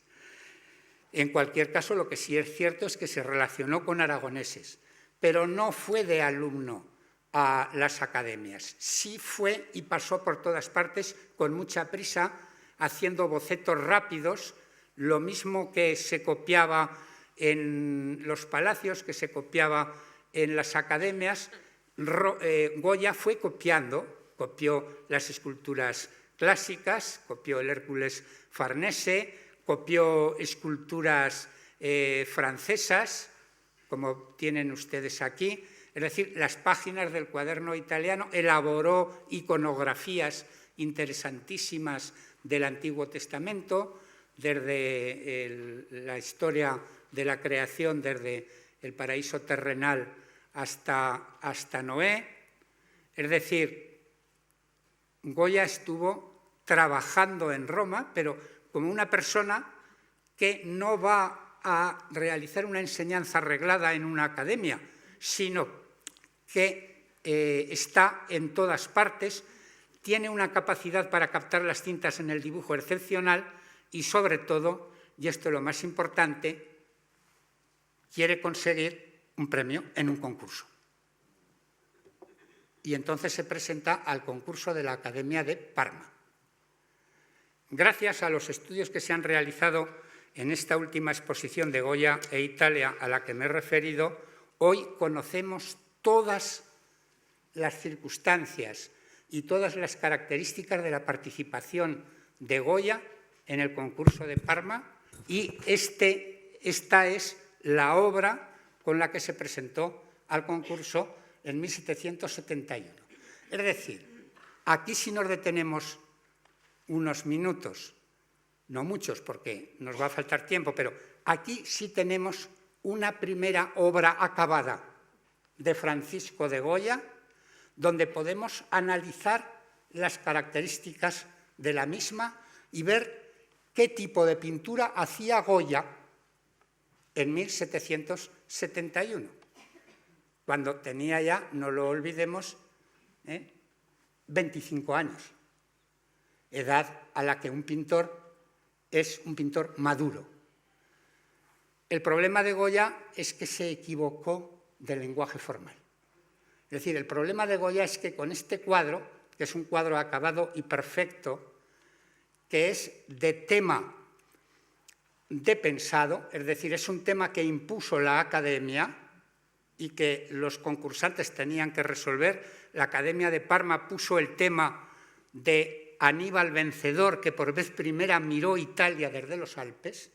En cualquier caso, lo que sí es cierto es que se relacionó con aragoneses, pero no fue de alumno a las academias. Sí fue y pasó por todas partes con mucha prisa, haciendo bocetos rápidos, lo mismo que se copiaba en los palacios, que se copiaba en las academias. Goya fue copió las esculturas clásicas, copió el Hércules Farnese, copió esculturas francesas, como tienen ustedes aquí, es decir, las páginas del cuaderno italiano, elaboró iconografías interesantísimas del Antiguo Testamento, desde la historia de la creación, desde el paraíso terrenal hasta Noé. Es decir, Goya estuvo trabajando en Roma, pero como una persona que no va a realizar una enseñanza arreglada en una academia, sino que está en todas partes, tiene una capacidad para captar las tintas en el dibujo excepcional y, sobre todo, y esto es lo más importante, quiere conseguir un premio en un concurso. Y entonces se presenta al concurso de la Academia de Parma. Gracias a los estudios que se han realizado en esta última exposición de Goya e Italia a la que me he referido, hoy conocemos todas las circunstancias y todas las características de la participación de Goya en el concurso de Parma, y esta es la obra con la que se presentó al concurso en 1771. Es decir, aquí sí nos detenemos unos minutos, no muchos porque nos va a faltar tiempo, pero aquí sí tenemos una primera obra acabada de Francisco de Goya, donde podemos analizar las características de la misma y ver qué tipo de pintura hacía Goya en 1771, cuando tenía ya, no lo olvidemos, 25 años, edad a la que un pintor es un pintor maduro. El problema de Goya es que se equivocó del lenguaje formal. Es decir, el problema de Goya es que con este cuadro, que es un cuadro acabado y perfecto, que es de tema de pensado, es decir, es un tema que impuso la Academia y que los concursantes tenían que resolver. La Academia de Parma puso el tema de Aníbal vencedor, que por vez primera miró Italia desde los Alpes.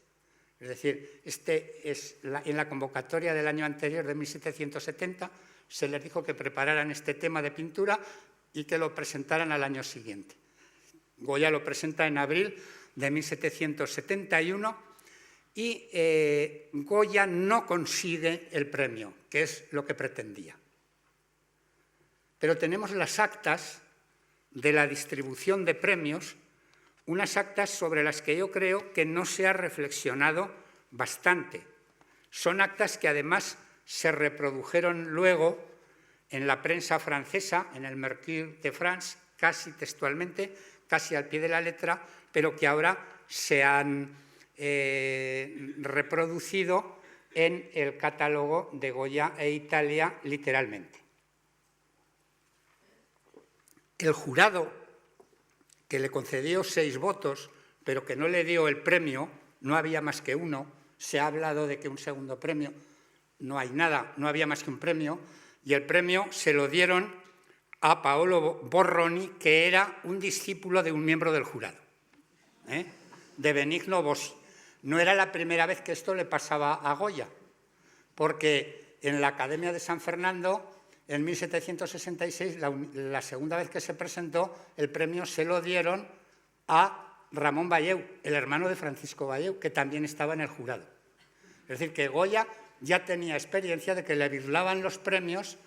Es decir, en la convocatoria del año anterior, de 1770, se les dijo que prepararan este tema de pintura y que lo presentaran al año siguiente. Goya lo presenta en abril de 1771 y Goya no consigue el premio, que es lo que pretendía. Pero tenemos las actas de la distribución de premios, unas actas sobre las que yo creo que no se ha reflexionado bastante. Son actas que además se reprodujeron luego en la prensa francesa, en el Mercure de France, casi textualmente, casi al pie de la letra, pero que ahora se han reproducido en el catálogo de Goya e Italia literalmente. El jurado, que le concedió 6 votos, pero que no le dio el premio, no había más que uno, se ha hablado de que un segundo premio, no hay nada, no había más que un premio, y el premio se lo dieron a Paolo Borroni, que era un discípulo de un miembro del jurado, de Benigno Bossi. No era la primera vez que esto le pasaba a Goya, porque en la Academia de San Fernando, en 1766, la segunda vez que se presentó, el premio se lo dieron a Ramón Valleu, el hermano de Francisco Valleu, que también estaba en el jurado. Es decir, que Goya ya tenía experiencia de que le birlaban los premios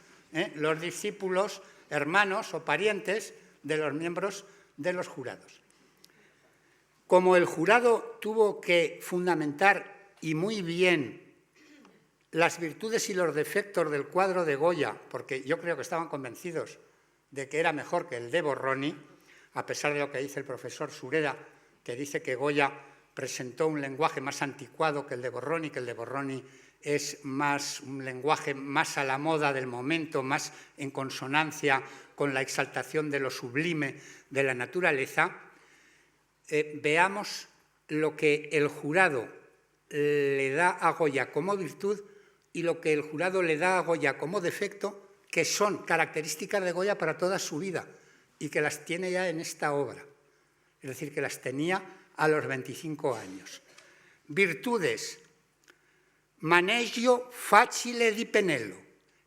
los discípulos, hermanos o parientes de los miembros de los jurados. Como el jurado tuvo que fundamentar, y muy bien, las virtudes y los defectos del cuadro de Goya, porque yo creo que estaban convencidos de que era mejor que el de Borroni, a pesar de lo que dice el profesor Sureda, que dice que Goya presentó un lenguaje más anticuado que el de Borroni, que el de Borroni es un lenguaje más a la moda del momento, más en consonancia con la exaltación de lo sublime de la naturaleza, veamos lo que el jurado le da a Goya como virtud y lo que el jurado le da a Goya como defecto, que son características de Goya para toda su vida y que las tiene ya en esta obra. Es decir, que las tenía a los 25 años. Virtudes: maneggio facile di pennello,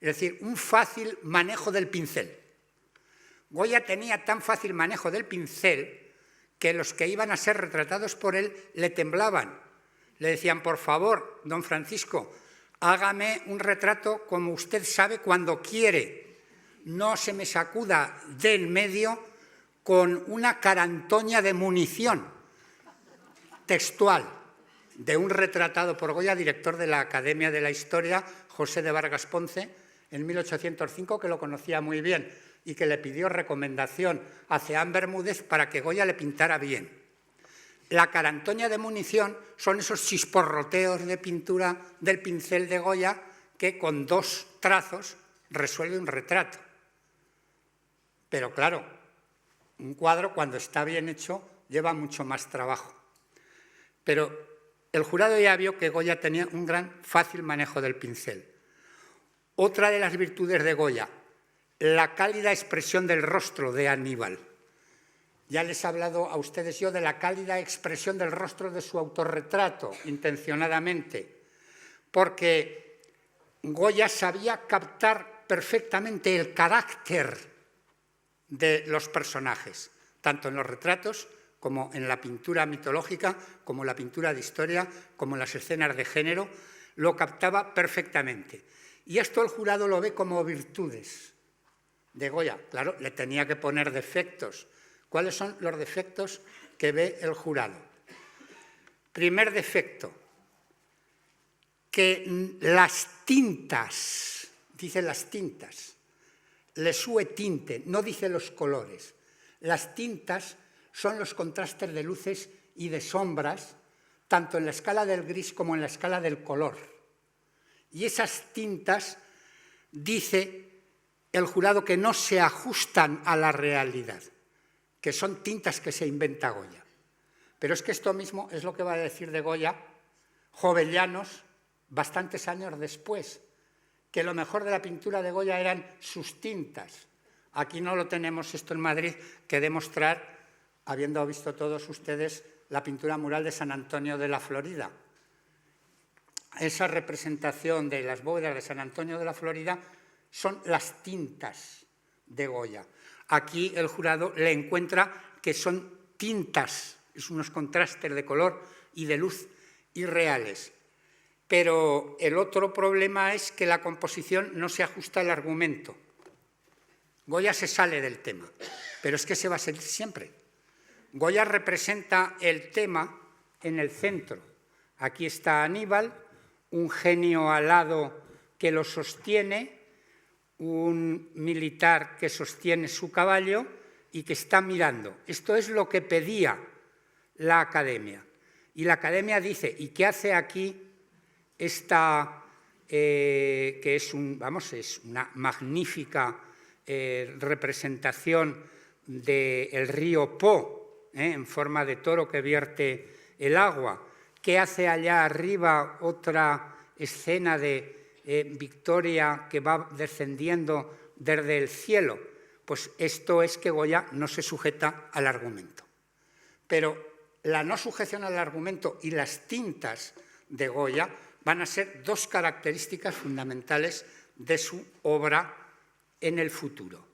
es decir, un fácil manejo del pincel. Goya tenía tan fácil manejo del pincel que los que iban a ser retratados por él le temblaban. Le decían: por favor, don Francisco, hágame un retrato como usted sabe cuando quiere. No se me sacuda del medio con una carantoña de munición. Textual de un retratado por Goya, director de la Academia de la Historia, José de Vargas Ponce, en 1805, que lo conocía muy bien y que le pidió recomendación a Ceán Bermúdez para que Goya le pintara bien. La carantoña de munición son esos chisporroteos de pintura del pincel de Goya que con 2 trazos resuelve un retrato. Pero claro, un cuadro cuando está bien hecho lleva mucho más trabajo. Pero el jurado ya vio que Goya tenía un gran fácil manejo del pincel. Otra de las virtudes de Goya, la cálida expresión del rostro de Aníbal. Ya les he hablado a ustedes yo de la cálida expresión del rostro de su autorretrato, intencionadamente, porque Goya sabía captar perfectamente el carácter de los personajes, tanto en los retratos como en la pintura mitológica, como en la pintura de historia, como en las escenas de género, lo captaba perfectamente. Y esto el jurado lo ve como virtudes de Goya. Claro, le tenía que poner defectos. ¿Cuáles son los defectos que ve el jurado? Primer defecto, que las tintas, dice las tintas, le sue tinte, no dice los colores. Las tintas son los contrastes de luces y de sombras, tanto en la escala del gris como en la escala del color. Y esas tintas, dice el jurado, que no se ajustan a la realidad, que son tintas que se inventa Goya. Pero es que esto mismo es lo que va a decir de Goya Jovellanos bastantes años después, que lo mejor de la pintura de Goya eran sus tintas. Aquí no lo tenemos esto en Madrid que demostrar, habiendo visto todos ustedes la pintura mural de San Antonio de la Florida. Esa representación de las bóvedas de San Antonio de la Florida son las tintas de Goya. Aquí el jurado le encuentra que son tintas, es unos contrastes de color y de luz irreales. Pero el otro problema es que la composición no se ajusta al argumento. Goya se sale del tema, pero es que se va a seguir siempre. Goya representa el tema en el centro. Aquí está Aníbal, un genio alado que lo sostiene, un militar que sostiene su caballo y que está mirando. Esto es lo que pedía la Academia. Y la Academia dice: ¿y qué hace aquí esta, que es una magnífica representación del río Po, en forma de toro que vierte el agua? ¿Qué hace allá arriba otra escena de Victoria que va descendiendo desde el cielo? Pues esto es que Goya no se sujeta al argumento. Pero la no sujeción al argumento y las tintas de Goya van a ser 2 características fundamentales de su obra en el futuro.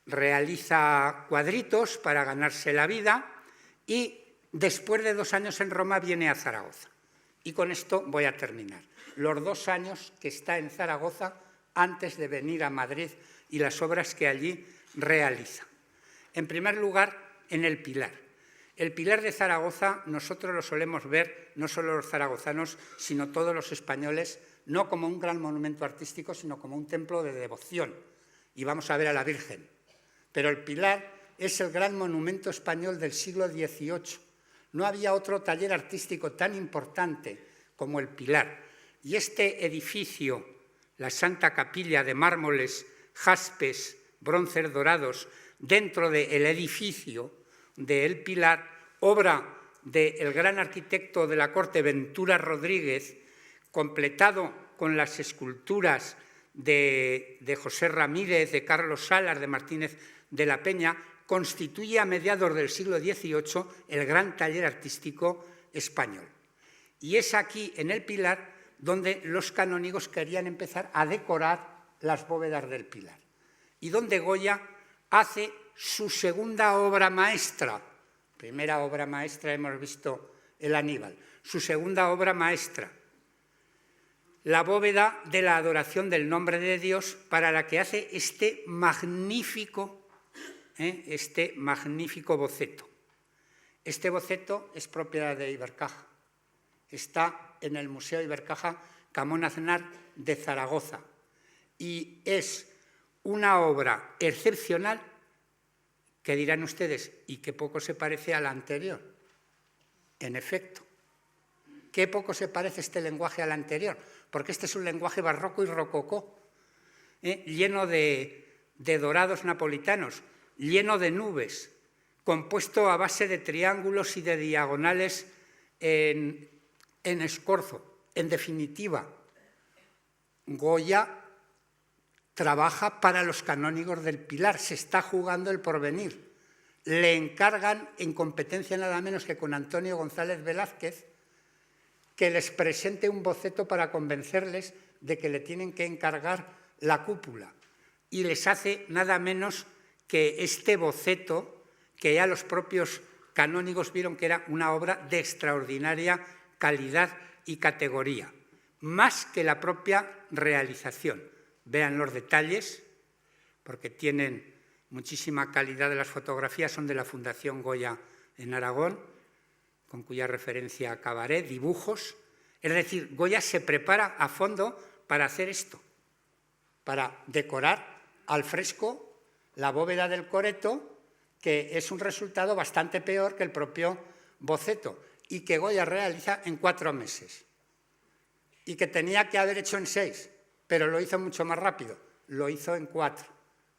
Realiza cuadritos para ganarse la vida y después de 2 años en Roma viene a Zaragoza. Y con esto voy a terminar. Los 2 años que está en Zaragoza antes de venir a Madrid y las obras que allí realiza. En primer lugar, en el Pilar. El Pilar de Zaragoza nosotros lo solemos ver, no solo los zaragozanos, sino todos los españoles, no como un gran monumento artístico, sino como un templo de devoción. Y vamos a ver a la Virgen. Pero el Pilar es el gran monumento español del siglo XVIII. no había otro taller artístico tan importante como el Pilar. Y este edificio, la Santa Capilla de mármoles, jaspes, bronces dorados, dentro del edificio de El Pilar, obra del gran arquitecto de la corte Ventura Rodríguez, completado con las esculturas de José Ramírez, de Carlos Salas, de Martínez de la Peña, constituye a mediados del siglo XVIII el gran taller artístico español. Y es aquí, en El Pilar, donde los canónigos querían empezar a decorar las bóvedas del Pilar. Y donde Goya hace su segunda obra maestra. Primera obra maestra hemos visto el Aníbal. Su segunda obra maestra, la bóveda de la adoración del nombre de Dios, para la que hace este magnífico boceto. Este boceto es propiedad de Ibercaja. Está en el Museo Ibercaja Camón Aznar de Zaragoza y es una obra excepcional que dirán ustedes, y que poco se parece a la anterior. En efecto, qué poco se parece este lenguaje al anterior, porque este es un lenguaje barroco y rococó, lleno de dorados napolitanos, lleno de nubes, compuesto a base de triángulos y de diagonales en escorzo. En definitiva, Goya trabaja para los canónigos del Pilar, se está jugando el porvenir. Le encargan, en competencia nada menos que con Antonio González Velázquez, que les presente un boceto para convencerles de que le tienen que encargar la cúpula. Y les hace nada menos que este boceto, que ya los propios canónigos vieron que era una obra de extraordinaria calidad y categoría, más que la propia realización. Vean los detalles, porque tienen muchísima calidad de las fotografías, son de la Fundación Goya en Aragón, con cuya referencia acabaré, dibujos. Es decir, Goya se prepara a fondo para hacer esto, para decorar al fresco la bóveda del coreto, que es un resultado bastante peor que el propio boceto, y que Goya realiza en 4 meses, y que tenía que haber hecho en 6, pero lo hizo mucho más rápido, lo hizo en 4.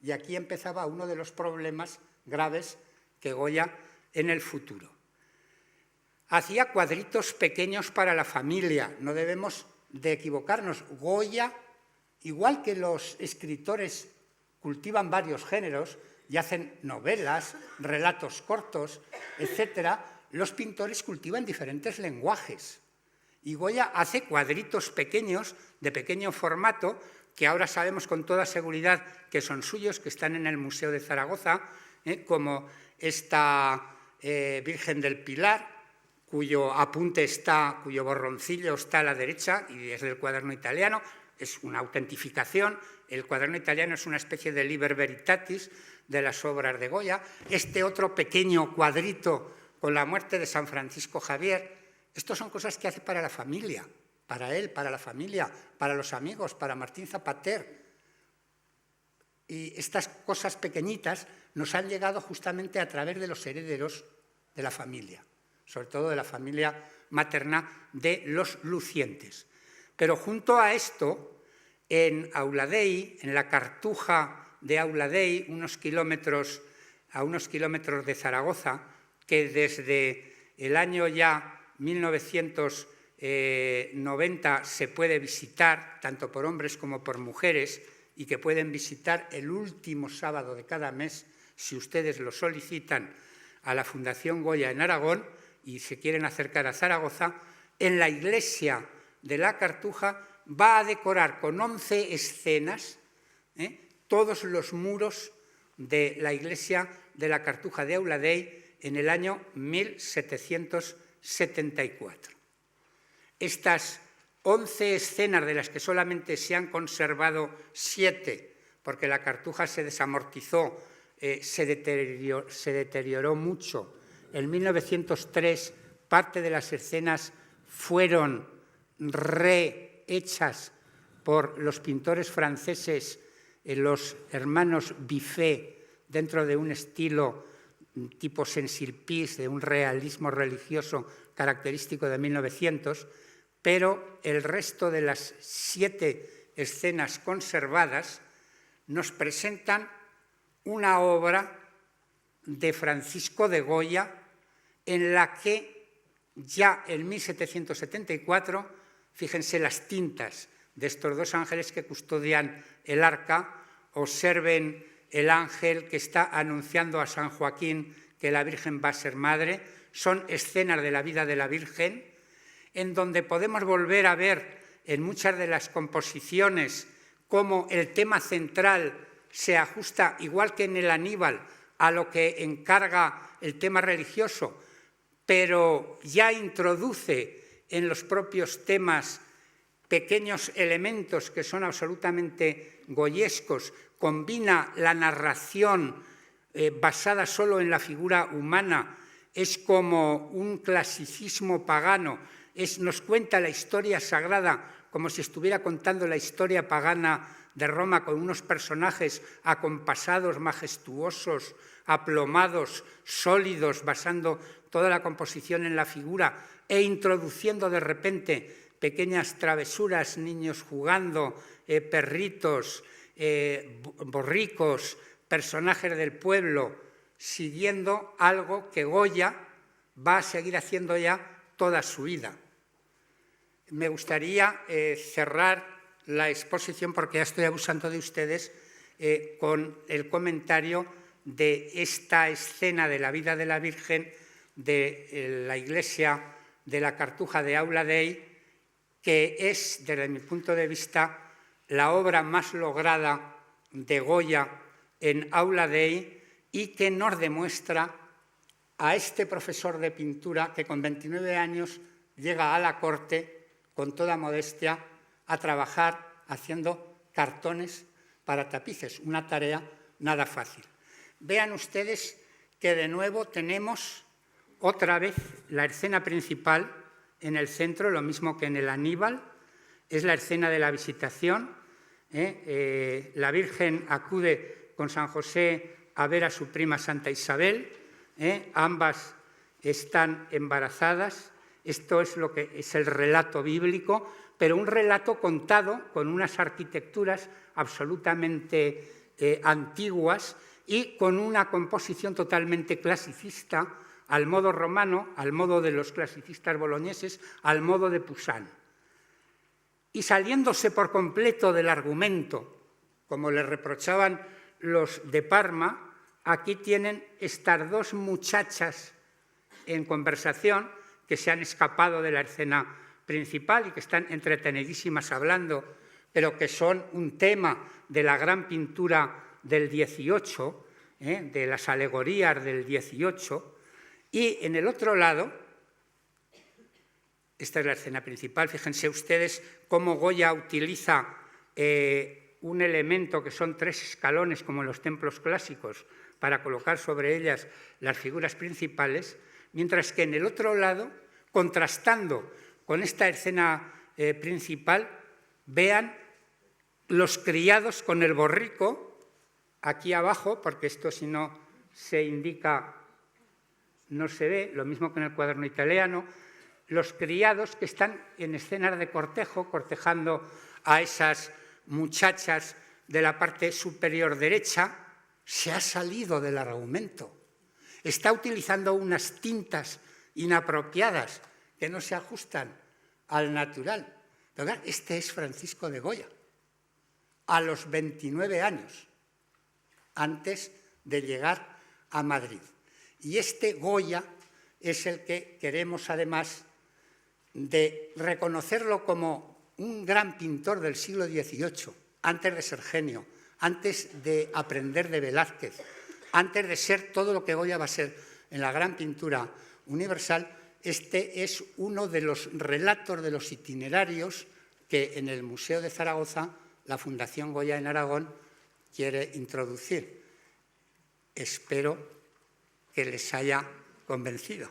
Y aquí empezaba uno de los problemas graves que Goya en el futuro. Hacía cuadritos pequeños para la familia, no debemos de equivocarnos. Goya, igual que los escritores cultivan varios géneros y hacen novelas, relatos cortos, etc., los pintores cultivan diferentes lenguajes. Y Goya hace cuadritos pequeños, de pequeño formato, que ahora sabemos con toda seguridad que son suyos, que están en el Museo de Zaragoza, como esta Virgen del Pilar, cuyo apunte está, cuyo borroncillo está a la derecha y es del cuaderno italiano. Es una autentificación. El cuaderno italiano es una especie de Liber Veritatis de las obras de Goya. Este otro pequeño cuadrito con la muerte de San Francisco Javier. Estas son cosas que hace para la familia, para él, para la familia, para los amigos, para Martín Zapater. Y estas cosas pequeñitas nos han llegado justamente a través de los herederos de la familia, sobre todo de la familia materna de los Lucientes. Pero junto a esto, en Auladei, en la Cartuja de Auladei, a unos kilómetros de Zaragoza, que desde el año ya 1990 se puede visitar, tanto por hombres como por mujeres, y que pueden visitar el último sábado de cada mes, si ustedes lo solicitan, a la Fundación Goya en Aragón, y se quieren acercar a Zaragoza. En la iglesia de la Cartuja va a decorar con 11 escenas todos los muros de la iglesia de la Cartuja de Auladei en el año 1774. Estas 11 escenas, de las que solamente se han conservado 7, porque la Cartuja se desamortizó, se deterioró mucho. En 1903 parte de las escenas fueron rehechas por los pintores franceses, los hermanos Biffet, dentro de un estilo tipo Sensill-Pis, de un realismo religioso característico de 1900, pero el resto de las 7 escenas conservadas nos presentan una obra de Francisco de Goya en la que ya en 1774, fíjense las tintas de estos 2 ángeles que custodian el arca, observen el ángel que está anunciando a San Joaquín que la Virgen va a ser madre, son escenas de la vida de la Virgen, en donde podemos volver a ver en muchas de las composiciones cómo el tema central se ajusta, igual que en el Aníbal, a lo que encarga el tema religioso, pero ya introduce en los propios temas pequeños elementos que son absolutamente goyescos, combina la narración basada solo en la figura humana, es como un clasicismo pagano, nos cuenta la historia sagrada como si estuviera contando la historia pagana de Roma con unos personajes acompasados, majestuosos, aplomados, sólidos, basando toda la composición en la figura e introduciendo de repente pequeñas travesuras, niños jugando, perritos, borricos, personajes del pueblo, siguiendo algo que Goya va a seguir haciendo ya toda su vida. Me gustaría cerrar la exposición, porque ya estoy abusando de ustedes, con el comentario de esta escena de la vida de la Virgen de la iglesia de la Cartuja de Aula Dei, que es, desde mi punto de vista, la obra más lograda de Goya en Aula Dei y que nos demuestra a este profesor de pintura que con 29 años llega a la corte con toda modestia a trabajar haciendo cartones para tapices, una tarea nada fácil. Vean ustedes que de nuevo tenemos otra vez la escena principal en el centro, lo mismo que en el Aníbal, es la escena de la visitación. La Virgen acude con San José a ver a su prima Santa Isabel, ambas están embarazadas. Esto es lo que es el relato bíblico, pero un relato contado con unas arquitecturas absolutamente antiguas y con una composición totalmente clasicista, al modo romano, al modo de los clasicistas boloñeses, al modo de Poussin. Y saliéndose por completo del argumento, como le reprochaban los de Parma, aquí tienen estas 2 muchachas en conversación que se han escapado de la escena principal y que están entretenidísimas hablando, pero que son un tema de la gran pintura del 18, de las alegorías del 18, y en el otro lado, esta es la escena principal, fíjense ustedes cómo Goya utiliza un elemento que son 3 escalones, como en los templos clásicos, para colocar sobre ellas las figuras principales, mientras que en el otro lado, contrastando con esta escena principal, vean los criados con el borrico, aquí abajo, porque esto si no se indica no se ve, lo mismo que en el cuaderno italiano, los criados que están en escenas de cortejo, cortejando a esas muchachas de la parte superior derecha, se ha salido del argumento. Está utilizando unas tintas inapropiadas que no se ajustan al natural. ¿Verdad? Este es Francisco de Goya, a los 29 años, antes de llegar a Madrid. Y este Goya es el que queremos, además de reconocerlo como un gran pintor del siglo XVIII, antes de ser genio, antes de aprender de Velázquez, antes de ser todo lo que Goya va a ser en la gran pintura universal. Este es uno de los relatos de los itinerarios que en el Museo de Zaragoza la Fundación Goya en Aragón quiere introducir. Espero que les haya convencido.